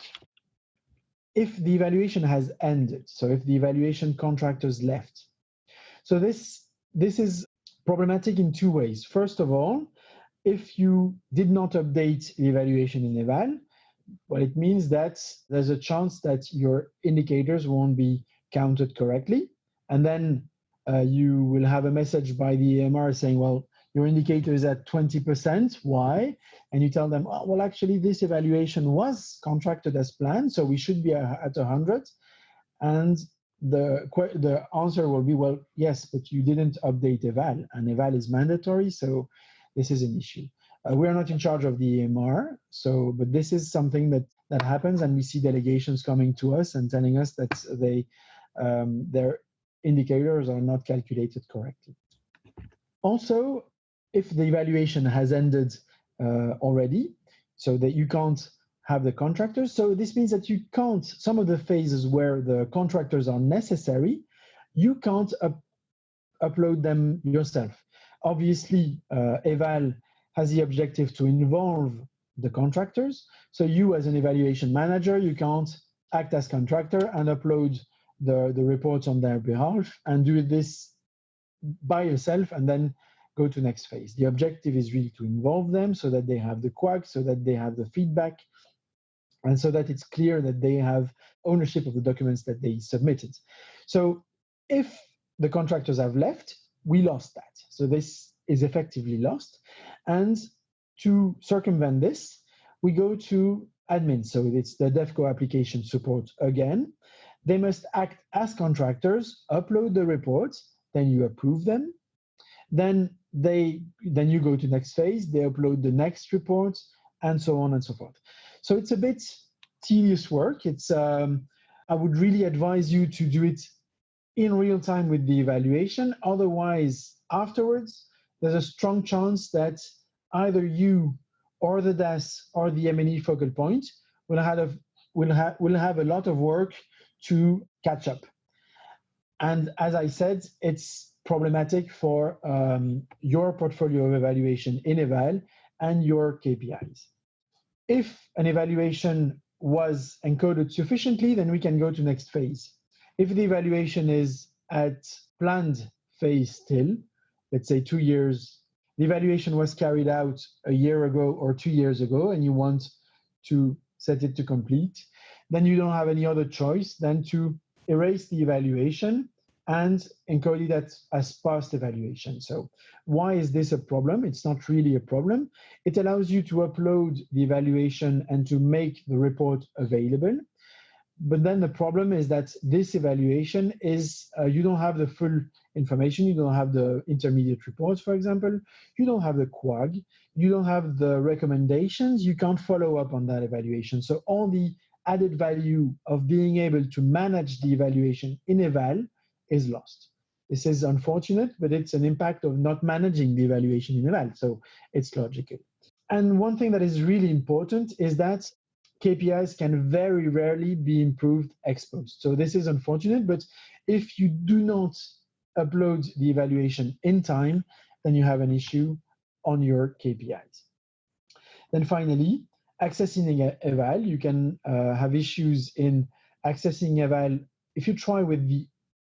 if the evaluation has ended, so if the evaluation contractors left. So this is problematic in two ways. First of all, if you did not update the evaluation in EVAL, well, it means that there's a chance that your indicators won't be counted correctly. And then you will have a message by the EMR saying, well, your indicator is at 20%. Why? And you tell them, oh, well, actually, this evaluation was contracted as planned, so we should be at 100. And the answer will be, well, yes, but you didn't update eval, and eval is mandatory, so this is an issue. We are not in charge of the EMR, but this is something that happens, and we see delegations coming to us and telling us that their indicators are not calculated correctly. Also, if the evaluation has ended already, so that you can't have the contractors, so this means that you can't, some of the phases where the contractors are necessary, you can't upload them yourself. Obviously, eval has the objective to involve the contractors, so you as an evaluation manager, you can't act as contractor and upload the reports on their behalf and do this by yourself and then go to next phase. The objective is really to involve them so that they have the quack, so that they have the feedback, and so that it's clear that they have ownership of the documents that they submitted. So if the contractors have left, we lost that. So this is effectively lost. And to circumvent this, we go to admin. So it's the DevCo application support again. They must act as contractors, upload the reports, then you approve them. Then you go to next phase, they upload the next reports, and so on and so forth. So it's a bit tedious work. It's I would really advise you to do it in real time with the evaluation. Otherwise, afterwards, there's a strong chance that either you or the DAS or the M&E focal point will have a lot of work to catch up. And as I said, it's problematic for your portfolio of evaluation in eval and your KPIs. If an evaluation was encoded sufficiently, then we can go to next phase. If the evaluation is at planned phase still, let's say 2 years, the evaluation was carried out a year ago or 2 years ago, and you want to set it to complete, then you don't have any other choice than to erase the evaluation and encode it as past evaluation. So why is this a problem? It's not really a problem. It allows you to upload the evaluation and to make the report available. But then the problem is that this evaluation is, you don't have the full information. You don't have the intermediate reports, for example. You don't have the QUAG. You don't have the recommendations. You can't follow up on that evaluation. So all the added value of being able to manage the evaluation in eval is lost. This is unfortunate, but it's an impact of not managing the evaluation in eval. So it's logical. And one thing that is really important is that KPIs can very rarely be improved ex post. So this is unfortunate, but if you do not upload the evaluation in time, then you have an issue on your KPIs. Then finally, accessing eval, you can have issues in accessing eval. If you try with the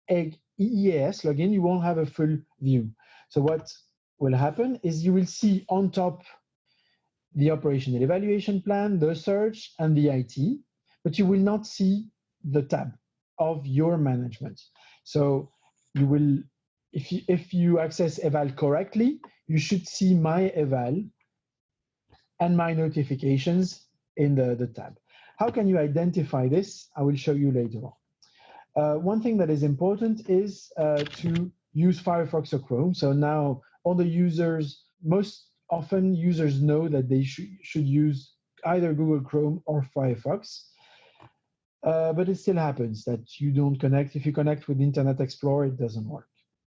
EES login, you won't have a full view. So what will happen is you will see on top the operational evaluation plan, the search, and the IT, but you will not see the tab of your management. So you will, if you access eval correctly, you should see my eval and my notifications in the tab. How can you identify this? I will show you later on. One thing that is important is to use Firefox or Chrome. So now all the users, most often users know that they should use either Google Chrome or Firefox. But it still happens that you don't connect. If you connect with Internet Explorer, it doesn't work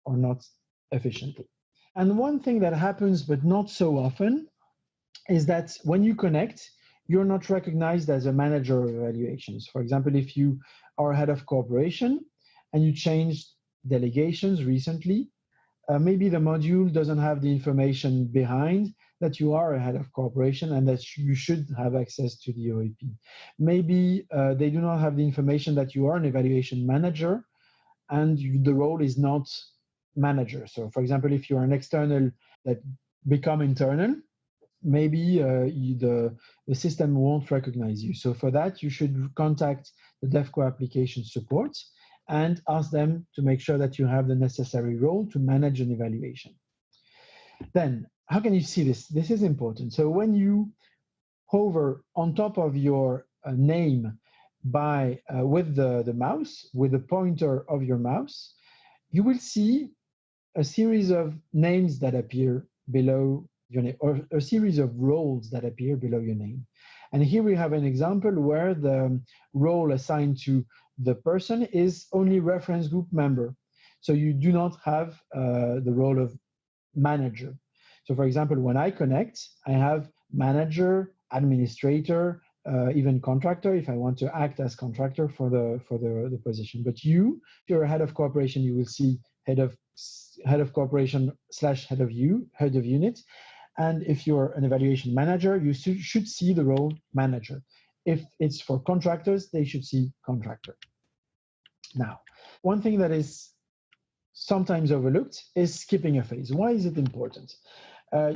or not efficiently. And one thing that happens, but not so often, is that when you connect, you're not recognized as a manager of evaluations. For example, if you are head of corporation and you changed delegations recently, maybe the module doesn't have the information behind that you are a head of corporation and that you should have access to the OEP. Maybe they do not have the information that you are an evaluation manager and the role is not manager. So for example, if you're an external that become internal, maybe the system won't recognize you. So for that, you should contact the DevCo application support and ask them to make sure that you have the necessary role to manage an evaluation. Then, how can you see this? This is important. So when you hover on top of your name, by with the mouse, with the pointer of your mouse, you will see a series of names that appear below your name, or a series of roles that appear below your name. And here we have an example where the role assigned to the person is only reference group member. So you do not have the role of manager. So for example, when I connect, I have manager, administrator, even contractor if I want to act as contractor for the position. But if you're a head of cooperation, you will see head of cooperation / head of unit. And if you're an evaluation manager, you should see the role manager. If it's for contractors, they should see contractor. Now, one thing that is sometimes overlooked is skipping a phase. Why is it important?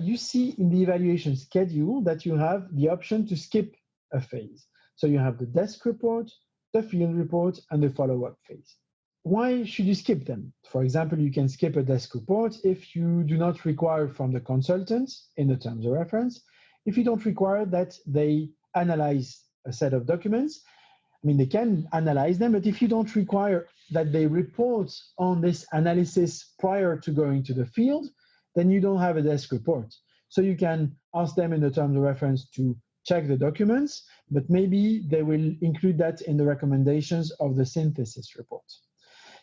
You see in the evaluation schedule that you have the option to skip a phase. So you have the desk report, the field report, and the follow-up phase. Why should you skip them? For example, you can skip a desk report if you do not require from the consultant in the terms of reference, if you don't require that they analyze a set of documents. I mean, they can analyze them, but if you don't require that they report on this analysis prior to going to the field, then you don't have a desk report. So you can ask them in the terms of reference to check the documents, but maybe they will include that in the recommendations of the synthesis report.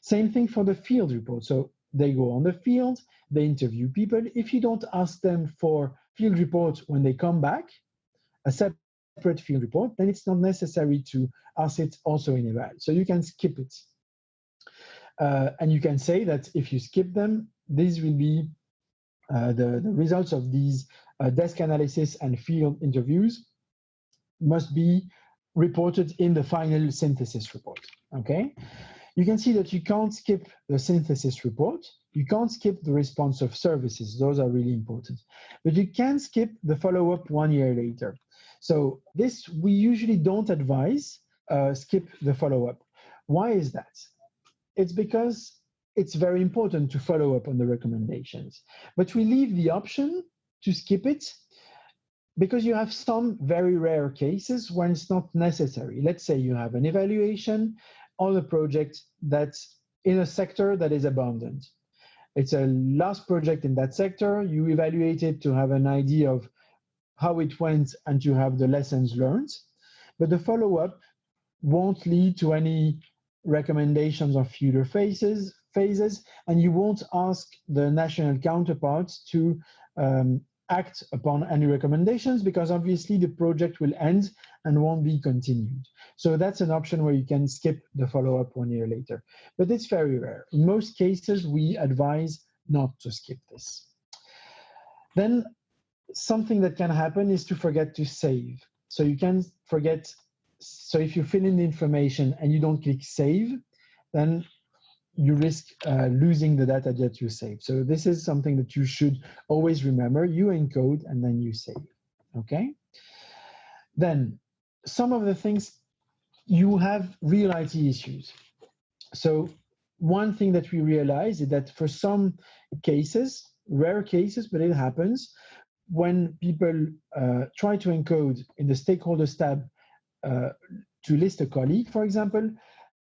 Same thing for the field report. So they go on the field, they interview people. If you don't ask them for field reports when they come back, a separate field report, then it's not necessary to ask it also in EVAL. So you can skip it. And you can say that if you skip them, these will be the results of these desk analysis and field interviews must be reported in the final synthesis report, okay? You can see that you can't skip the synthesis report. You can't skip the response of services. Those are really important. But you can skip the follow-up 1 year later. So this, we usually don't advise skip the follow-up. Why is that? It's because it's very important to follow up on the recommendations. But we leave the option to skip it because you have some very rare cases when it's not necessary. Let's say you have an evaluation on a project that's in a sector that is abundant. It's a last project in that sector. You evaluate it to have an idea of how it went and to have the lessons learned. But the follow-up won't lead to any recommendations of future phases, and you won't ask the national counterparts to act upon any recommendations because obviously the project will end and won't be continued. So that's an option where you can skip the follow-up 1 year later. But it's very rare. In most cases, we advise not to skip this. Then something that can happen is to forget to save. So you can forget. So if you fill in the information and you don't click save, then you risk losing the data that you save. So this is something that you should always remember. You encode and then you save, okay? Then some of the things, you have real IT issues. So one thing that we realize is that for some cases, rare cases, but it happens, when people try to encode in the stakeholders tab to list a colleague, for example,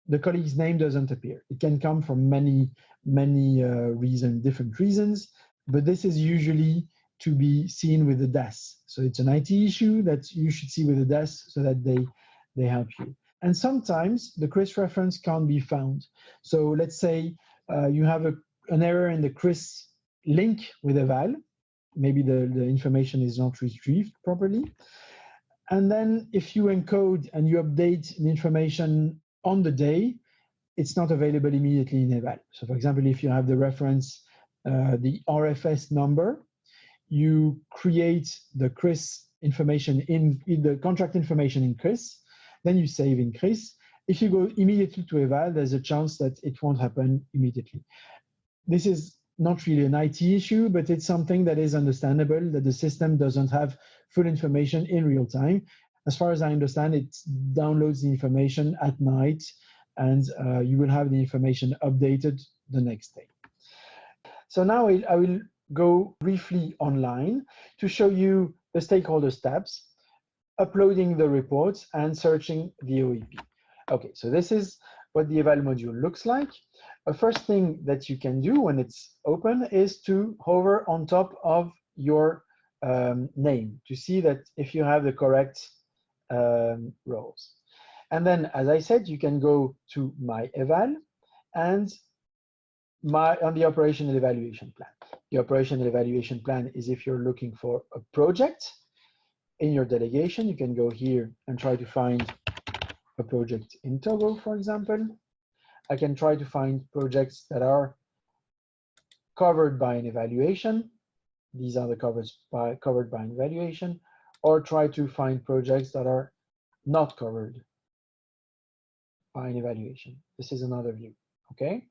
the colleague's name doesn't appear. It can come from many different reasons, but this is usually to be seen with the DAS. So it's an IT issue that you should see with the DAS so that they help you. And sometimes the CRIS reference can't be found. So let's say you have an error in the CRIS link with EVAL. Maybe the information is not retrieved properly. And then if you encode and you update the information on the day, it's not available immediately in EVAL. So for example, if you have the reference, the RFS number, you create the CRIS information in the contract information in CRIS, then you save in CRIS. If you go immediately to EVAL, there's a chance that it won't happen immediately. This is not really an IT issue, but it's something that is understandable, that the system doesn't have full information in real time. As far as I understand, it downloads the information at night, and you will have the information updated the next day. So now I will go briefly online to show you the stakeholders tabs, uploading the reports and searching the OEP. Okay, so this is what the eval module looks like. The first thing that you can do when it's open is to hover on top of your name to see that if you have the correct roles. And then, as I said, you can go to My Eval and on the operational evaluation plan. The operational evaluation plan is if you're looking for a project in your delegation. You can go here and try to find a project in Togo, for example. I can try to find projects that are covered by an evaluation. These are the covered by an evaluation, or try to find projects that are not covered by an evaluation. This is another view, okay?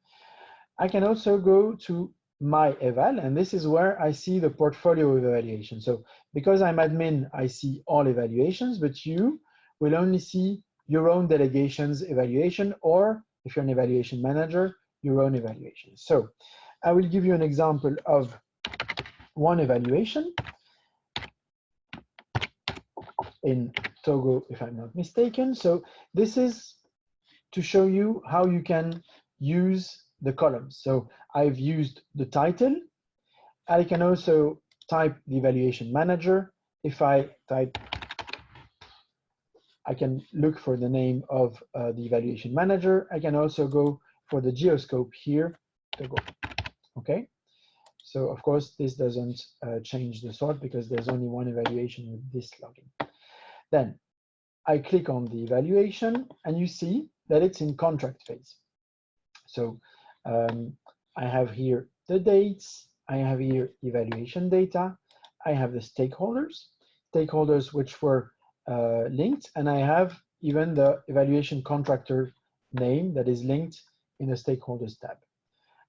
I can also go to My Eval, and this is where I see the portfolio of evaluation. So because I'm admin, I see all evaluations, but you will only see your own delegation's evaluation, or if you're an evaluation manager, your own evaluation. So I will give you an example of one evaluation in Togo, if I'm not mistaken. So this is to show you how you can use the columns. So I've used the title. I can also type the evaluation manager. If I type, I can look for the name of the evaluation manager. I can also go for the geoscope here to go. Okay. So of course, this doesn't change the sort because there's only one evaluation with this login. Then I click on the evaluation and you see that it's in contract phase. So I have here the dates, I have here evaluation data, I have the stakeholders which were linked, and I have even the evaluation contractor name that is linked in the stakeholders tab.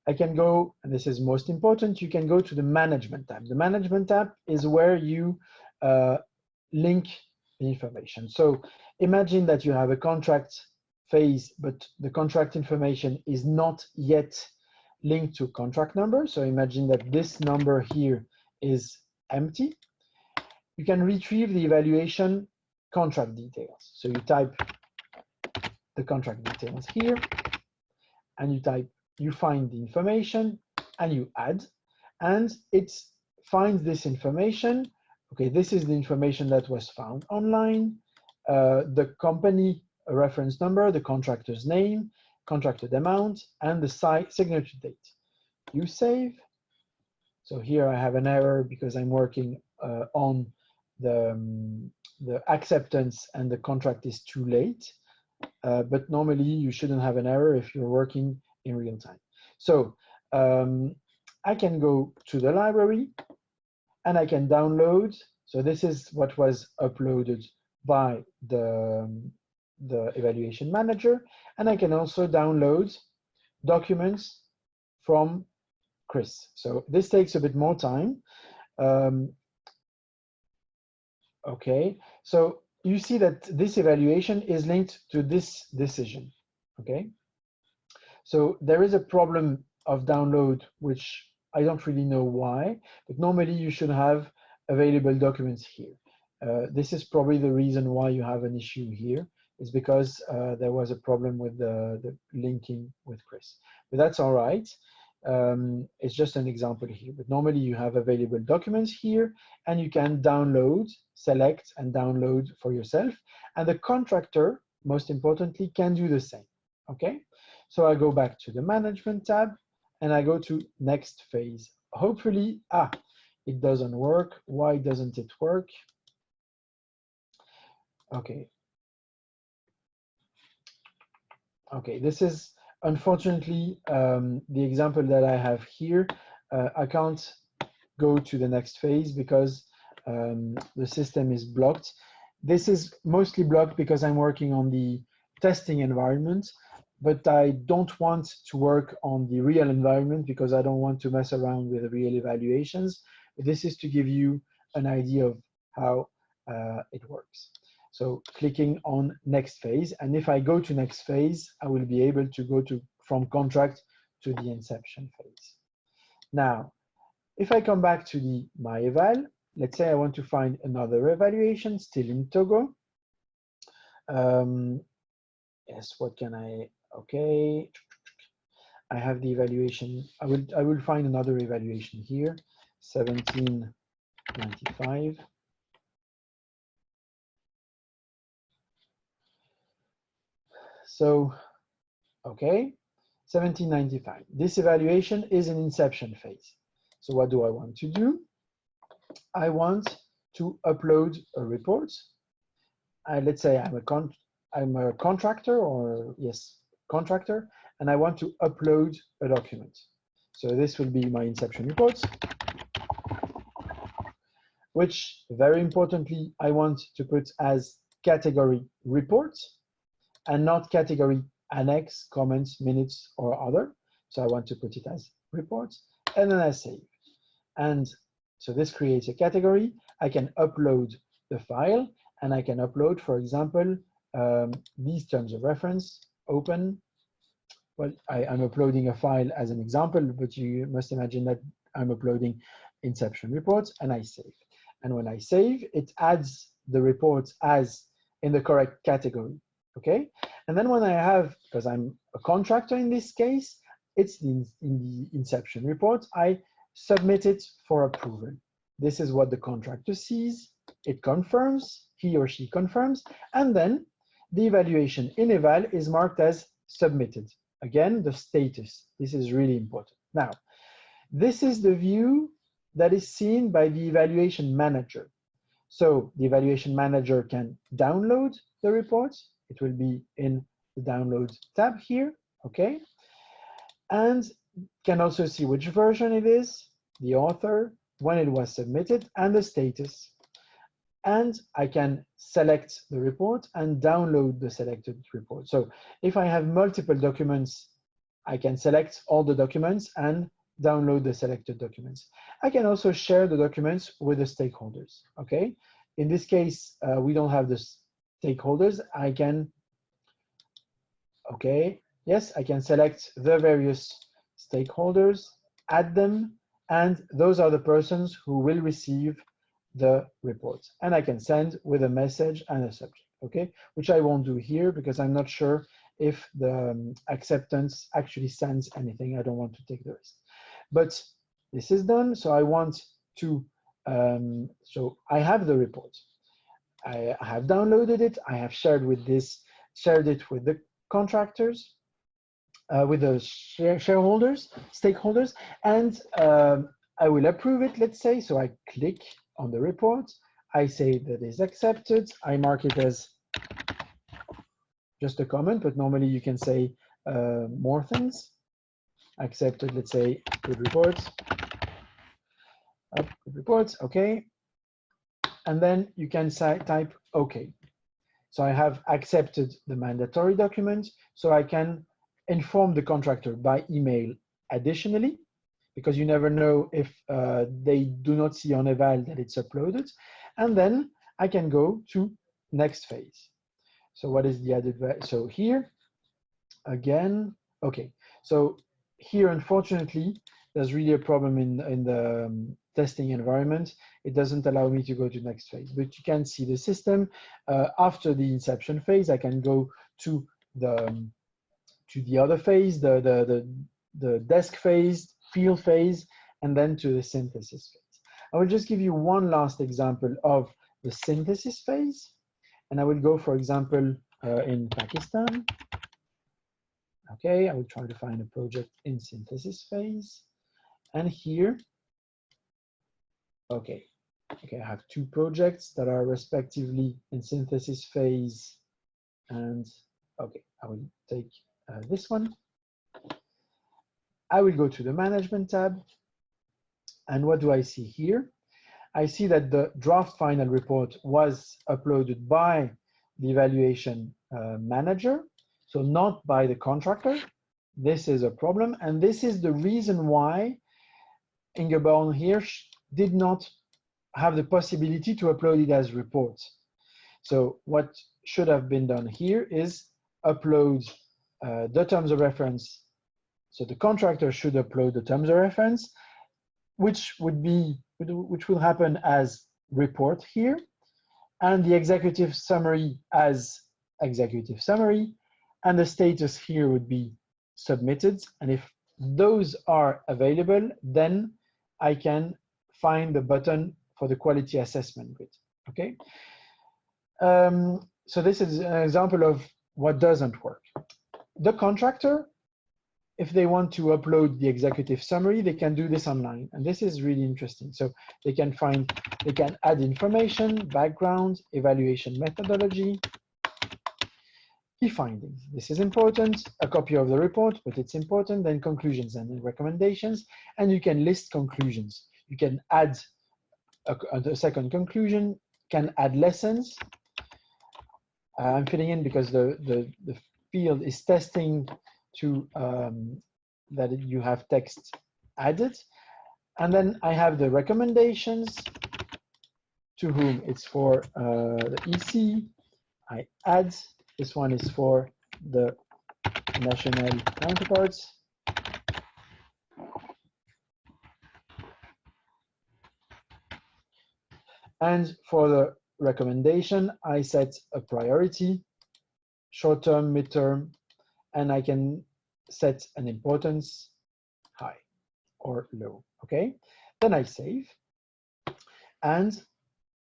I can go, and this is most important, you can go to the management tab. The management tab is where you link the information. So imagine that you have a contract phase, but the contract information is not yet linked to contract number. So imagine that this number here is empty. You can retrieve the evaluation contract details. So you type the contract details here, and you find the information, and you add, and it finds this information. Okay, this is the information that was found online, the company reference number, the contractor's name, contracted amount, and the signature date. You save. So here I have an error because I'm working on the acceptance and the contract is too late. But normally you shouldn't have an error if you're working in real time. So I can go to the library and I can download. So this is what was uploaded by the evaluation manager. And I can also download documents from Chris. So this takes a bit more time. Okay, so you see that this evaluation is linked to this decision. Okay, so there is a problem of download, which I don't really know why, but normally you should have available documents here. This is probably the reason why you have an issue here, is because there was a problem with the linking with Chris. But that's all right. It's just an example here. But normally you have available documents here, and you can download, select, and download for yourself. And the contractor, most importantly, can do the same. Okay, so I go back to the management tab, and I go to next phase. Hopefully, it doesn't work. Why doesn't it work? Okay. Okay, this is unfortunately the example that I have here. I can't go to the next phase because the system is blocked. This is mostly blocked because I'm working on the testing environment, but I don't want to work on the real environment because I don't want to mess around with the real evaluations. This is to give you an idea of how it works. So clicking on next phase, and if I go to next phase, I will be able to go from contract to the inception phase. Now, if I come back to the My Eval, let's say I want to find another evaluation still in Togo. Yes, what can I, okay. I have the evaluation. I will find another evaluation here, 1795. So, okay, 1795. This evaluation is an inception phase. So what do I want to do? I want to upload a report. Let's say I'm a contractor, or yes, contractor, and I want to upload a document. So this will be my inception report, which very importantly, I want to put as category report and not category annex, comments, minutes, or other. So I want to put it as reports, and then I save. And so this creates a category. I can upload the file, and I can upload, for example, these terms of reference, open. Well, I'm uploading a file as an example, but you must imagine that I'm uploading inception reports, and I save. And when I save, it adds the reports as in the correct category, okay? And then when I have, because I'm a contractor in this case, it's in the inception report, I submit it for approval. This is what the contractor sees. It confirms, he or she confirms, and then the evaluation in EVAL is marked as submitted. Again, the status. This is really important. Now, this is the view that is seen by the evaluation manager. So the evaluation manager can download the reports. It will be in the download tab here, okay? And can also see which version it is, the author, when it was submitted, and the status. And I can select the report and download the selected report. So if I have multiple documents, I can select all the documents and download the selected documents. I can also share the documents with the stakeholders, okay? In this case, we don't have the stakeholders. I can, okay, yes, I can select the various stakeholders, add them, and those are the persons who will receive the reports. And I can send with a message and a subject, okay? Which I won't do here because I'm not sure if the acceptance actually sends anything. I don't want to take the risk. But this is done, so I want to, so I have the report. I have downloaded it, I have shared it with the contractors, with the shareholders, stakeholders, and I will approve it, let's say. So I click on the report, I say that is accepted, I mark it as just a comment, but normally you can say more things. Accepted, let's say, good reports. Good reports, okay. And then you can type OK. So I have accepted the mandatory document, so I can inform the contractor by email additionally, because you never know if they do not see on EVAL that it's uploaded. And then I can go to next phase. So what is the added value? So here, again, okay. So here, unfortunately, there's really a problem in the testing environment. It doesn't allow me to go to next phase, but you can see the system. After the inception phase, I can go to the other phase, the desk phase, field phase, and then to the synthesis phase. I will just give you one last example of the synthesis phase. And I will go, for example, in Pakistan. Okay, I will try to find a project in synthesis phase. And here, okay, I have two projects that are respectively in synthesis phase. And okay, I will take this one. I will go to the management tab. And what do I see here? I see that the draft final report was uploaded by the evaluation manager, so not by the contractor. This is a problem, and this is the reason why Ingeborg Hirsch did not have the possibility to upload it as reports. So what should have been done here is upload the terms of reference. So the contractor should upload the terms of reference, which will happen as report here, and the executive summary as executive summary, and the status here would be submitted. And if those are available, then I can find the button for the quality assessment grid. Okay. So this is an example of what doesn't work. The contractor, if they want to upload the executive summary, they can do this online. And this is really interesting. So they can add information, background, evaluation methodology, key findings. This is important. A copy of the report, but it's important. Then conclusions and recommendations. And you can list conclusions. You can add a second conclusion, can add lessons. I'm filling in because the field is testing to that you have text added. And then I have the recommendations, to whom it's for the EC. I add, this one is for the national counterparts. And for the recommendation, I set a priority, short-term, mid-term, and I can set an importance, high or low, okay? Then I save. And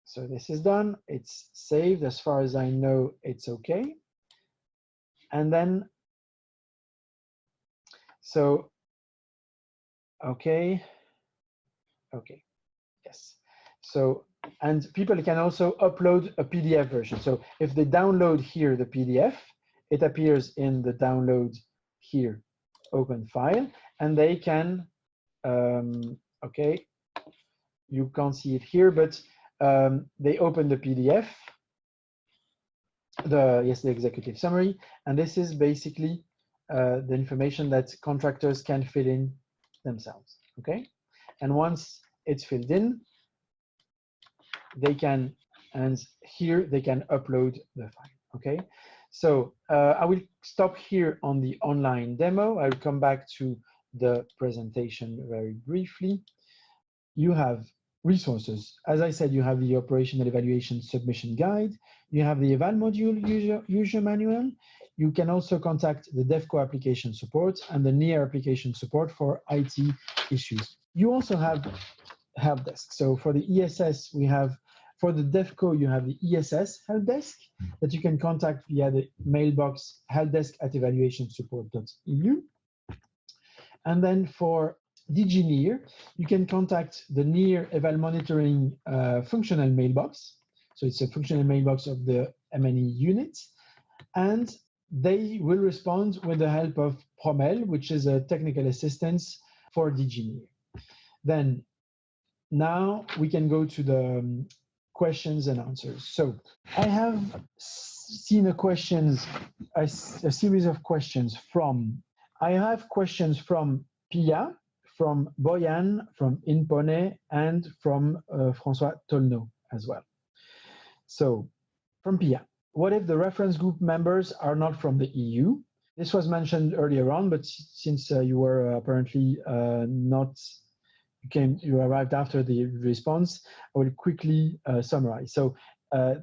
so this is done, it's saved. As far as I know, it's okay. And then, so, okay, yes. So, and people can also upload a PDF version. So if they download here the PDF, it appears in the download here, open file, and they can, okay, you can't see it here, but they open the PDF, the executive summary, and this is basically the information that contractors can fill in themselves, okay? And once it's filled in, they can, and here they can upload the file, okay? So I will stop here on the online demo. I will come back to the presentation very briefly. You have resources. As I said, you have the operational evaluation submission guide. You have the EVAL module user manual. You can also contact the DEFCO application support and the NEAR application support for IT issues. You also have help desk. So for the ESS, we have, for the DEFCO, you have the ESS help desk that you can contact via the mailbox helpdesk@evaluationsupport.eu. And then for DG NEAR, you can contact the NEAR eval monitoring functional mailbox. So it's a functional mailbox of the M&E unit. And they will respond with the help of PROMEL, which is a technical assistance for DG NEAR. Then now we can go to the questions and answers. So I have seen a series of questions from, I have questions from Pia, from Boyan, from Inpone, and from François Tolno as well. So from Pia, what if the reference group members are not from the EU? This was mentioned earlier on, but since you were apparently you arrived after the response, I will quickly summarize. So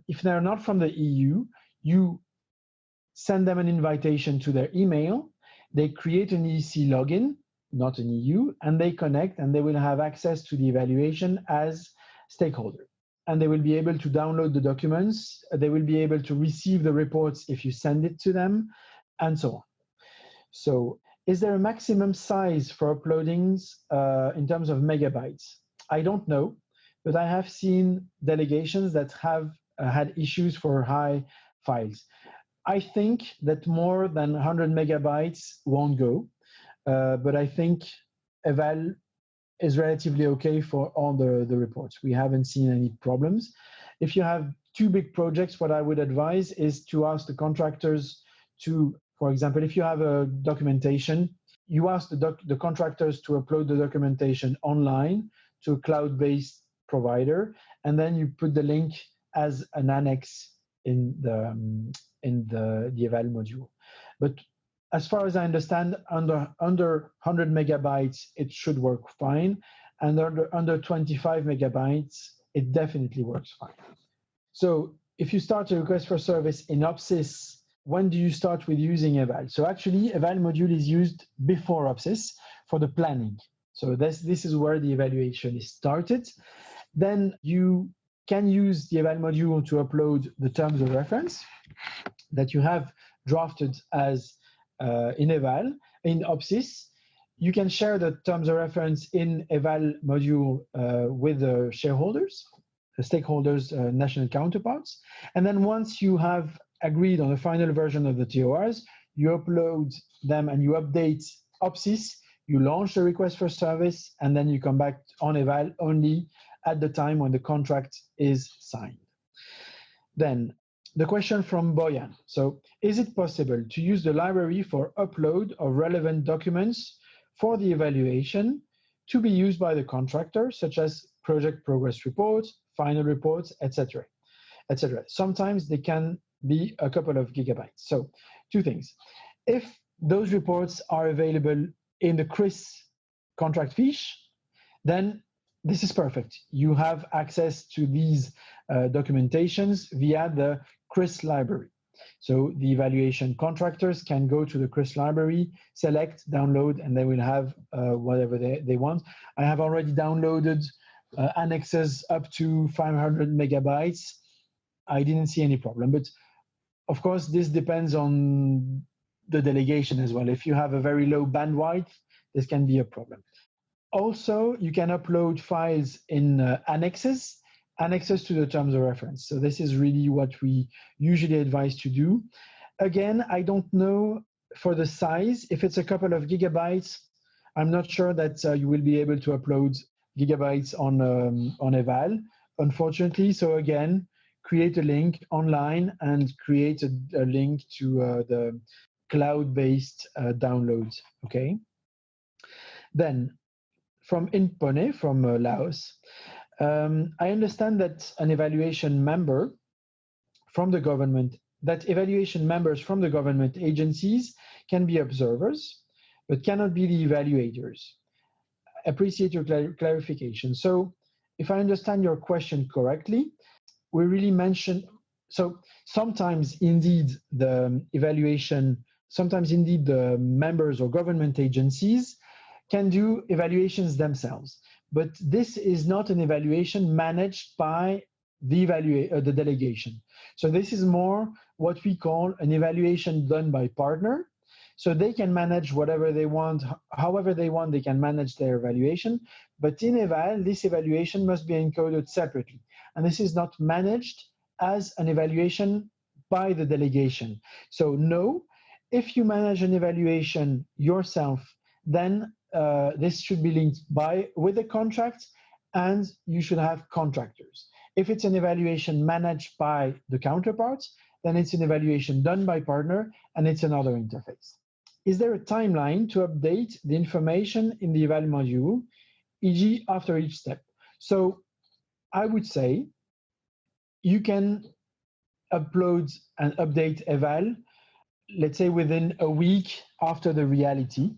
if they're not from the EU, you send them an invitation to their email, they create an EC login, not an EU, and they connect, and they will have access to the evaluation as stakeholder. And they will be able to download the documents, they will be able to receive the reports if you send it to them, and so on. So is there a maximum size for uploadings in terms of megabytes? I don't know, but I have seen delegations that have had issues for high files. I think that more than 100 megabytes won't go, but I think EVAL is relatively okay for all the reports. We haven't seen any problems. If you have two big projects, what I would advise is to ask the contractors to, for example, if you have a documentation, you ask the contractors to upload the documentation online to a cloud-based provider, and then you put the link as an annex in the EVAL module. But as far as I understand, under 100 megabytes, it should work fine. And under 25 megabytes, it definitely works fine. So if you start a request for service in OPSIS when do you start with using EVAL? So actually, EVAL module is used before OPSIS for the planning. So this is where the evaluation is started. Then you can use the EVAL module to upload the terms of reference that you have drafted as in EVAL, in OPSIS. You can share the terms of reference in EVAL module with the shareholders, the stakeholders, national counterparts. And then once you have agreed on the final version of the TORs, you upload them and you update OPSIS, you launch the request for service, and then you come back on EVAL only at the time when the contract is signed. Then the question from Boyan. So, is it possible to use the library for upload of relevant documents for the evaluation to be used by the contractor, such as project progress reports, final reports, etc., etc.? Sometimes they can be a couple of gigabytes. So, two things. If those reports are available in the CRIS contract fiche, then this is perfect. You have access to these documentations via the CRIS library. So the evaluation contractors can go to the CRIS library, select, download, and they will have whatever they want. I have already downloaded annexes up to 500 megabytes. I didn't see any problem. But of course, this depends on the delegation as well. If you have a very low bandwidth, this can be a problem. Also, you can upload files in annexes to the terms of reference. So this is really what we usually advise to do. Again, I don't know for the size. If it's a couple of gigabytes, I'm not sure that you will be able to upload gigabytes on EVAL, unfortunately. So again, create a link online and create a link to the cloud-based downloads, okay? Then, from Inpone, from Laos, I understand that an evaluation member from the government, that evaluation members from the government agencies can be observers, but cannot be the evaluators. Appreciate your clarification. So, if I understand your question correctly, we really mentioned, so sometimes indeed the evaluation, sometimes indeed the members or government agencies can do evaluations themselves, but this is not an evaluation managed by the delegation. So this is more what we call an evaluation done by partner. So they can manage whatever they want, however they want, they can manage their evaluation. But in EVAL, this evaluation must be encoded separately. And this is not managed as an evaluation by the delegation. So no, if you manage an evaluation yourself, then this should be linked with the contract, and you should have contractors. If it's an evaluation managed by the counterparts, then it's an evaluation done by partner, and it's another interface. Is there a timeline to update the information in the EVAL module, e.g. after each step? So I would say you can upload and update EVAL, let's say within a week after the reality,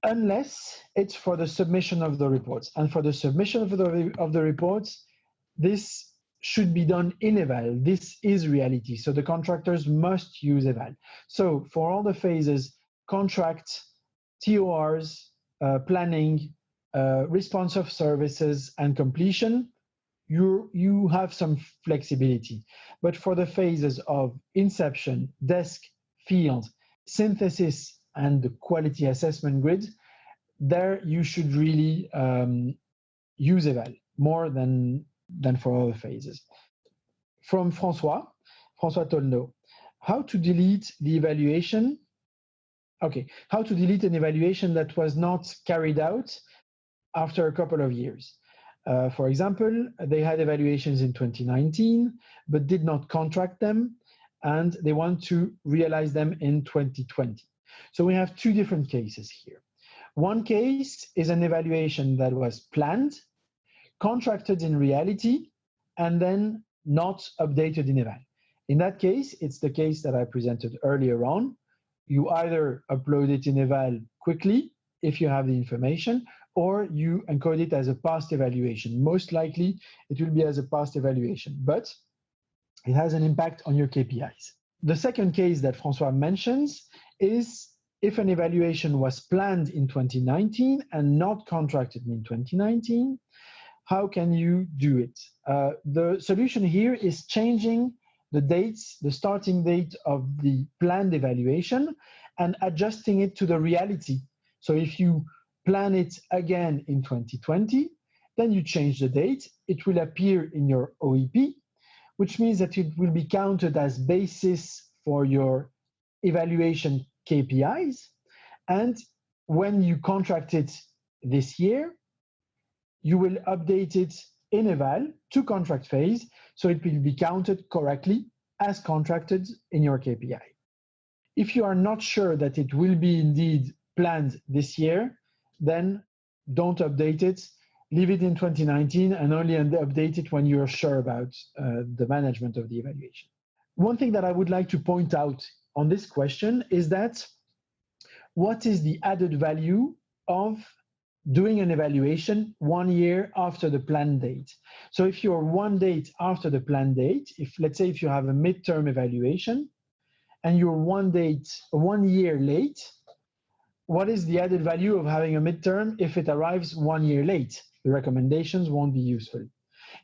unless it's for the submission of the reports. And for the submission of the reports, this should be done in EVAL. This is reality. So the contractors must use EVAL. So for all the phases, contract, TORs, planning, response of services, and completion, you have some flexibility. But for the phases of inception, desk, field, synthesis, and the quality assessment grid, there you should really use EVAL more than for other phases. From François Tolno, how to delete the evaluation? Okay, how to delete an evaluation that was not carried out after a couple of years. For example, they had evaluations in 2019, but did not contract them, and they want to realize them in 2020. So we have two different cases here. One case is an evaluation that was planned, contracted in reality, and then not updated in EVAL. In that case, it's the case that I presented earlier on. You either upload it in EVAL quickly, if you have the information, or you encode it as a past evaluation. Most likely, it will be as a past evaluation, but it has an impact on your KPIs. The second case that François mentions is if an evaluation was planned in 2019 and not contracted in 2019, how can you do it? The solution here is changing the dates, the starting date of the planned evaluation, and adjusting it to the reality. So if you plan it again in 2020, then you change the date, it will appear in your OEP, which means that it will be counted as basis for your evaluation KPIs. And when you contract it this year, you will update it in EVAL to contract phase, so it will be counted correctly as contracted in your KPI. If you are not sure that it will be indeed planned this year, then don't update it. Leave it in 2019 and only update it when you're sure about the management of the evaluation. One thing that I would like to point out on this question is that what is the added value of doing an evaluation 1 year after the planned date? So if you're 1 date after the planned date, let's say if you have a midterm evaluation and you're 1 year late, what is the added value of having a midterm if it arrives 1 year late? The recommendations won't be useful.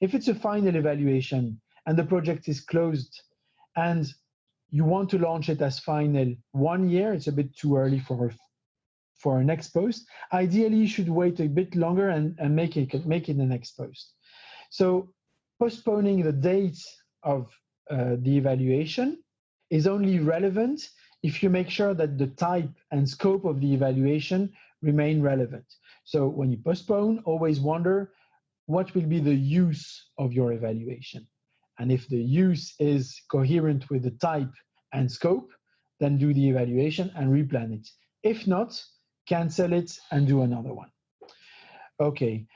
If it's a final evaluation and the project is closed and you want to launch it as final 1 year, it's a bit too early for an ex post. Ideally, you should wait a bit longer and make it an ex post. So postponing the date of the evaluation is only relevant if you make sure that the type and scope of the evaluation remain relevant. So when you postpone, always wonder what will be the use of your evaluation. And if the use is coherent with the type and scope, then do the evaluation and replan it. If not, cancel it and do another one. Okay,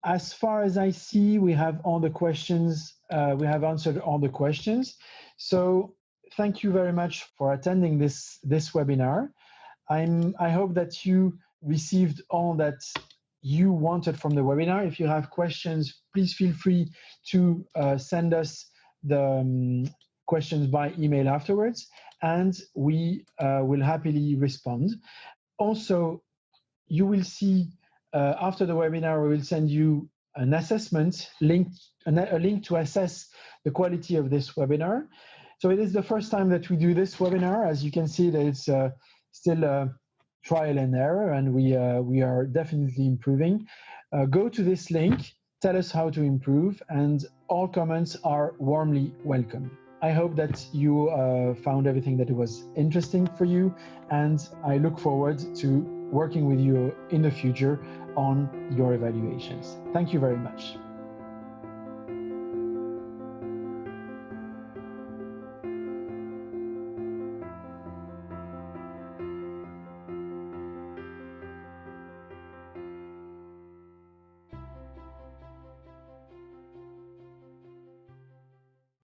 as far as I see, we have all the questions, we have answered all the questions. So thank you very much for attending this webinar. I hope that you received all that you wanted from the webinar. If you have questions, please feel free to send us the questions by email afterwards, and we will happily respond. Also, you will see after the webinar, we will send you an assessment link, a link to assess the quality of this webinar. So it is the first time that we do this webinar. As you can see, that it's still a trial and error, and we are definitely improving. Go to this link, tell us how to improve, and all comments are warmly welcome. I hope that you found everything that was interesting for you, and I look forward to working with you in the future on your evaluations. Thank you very much.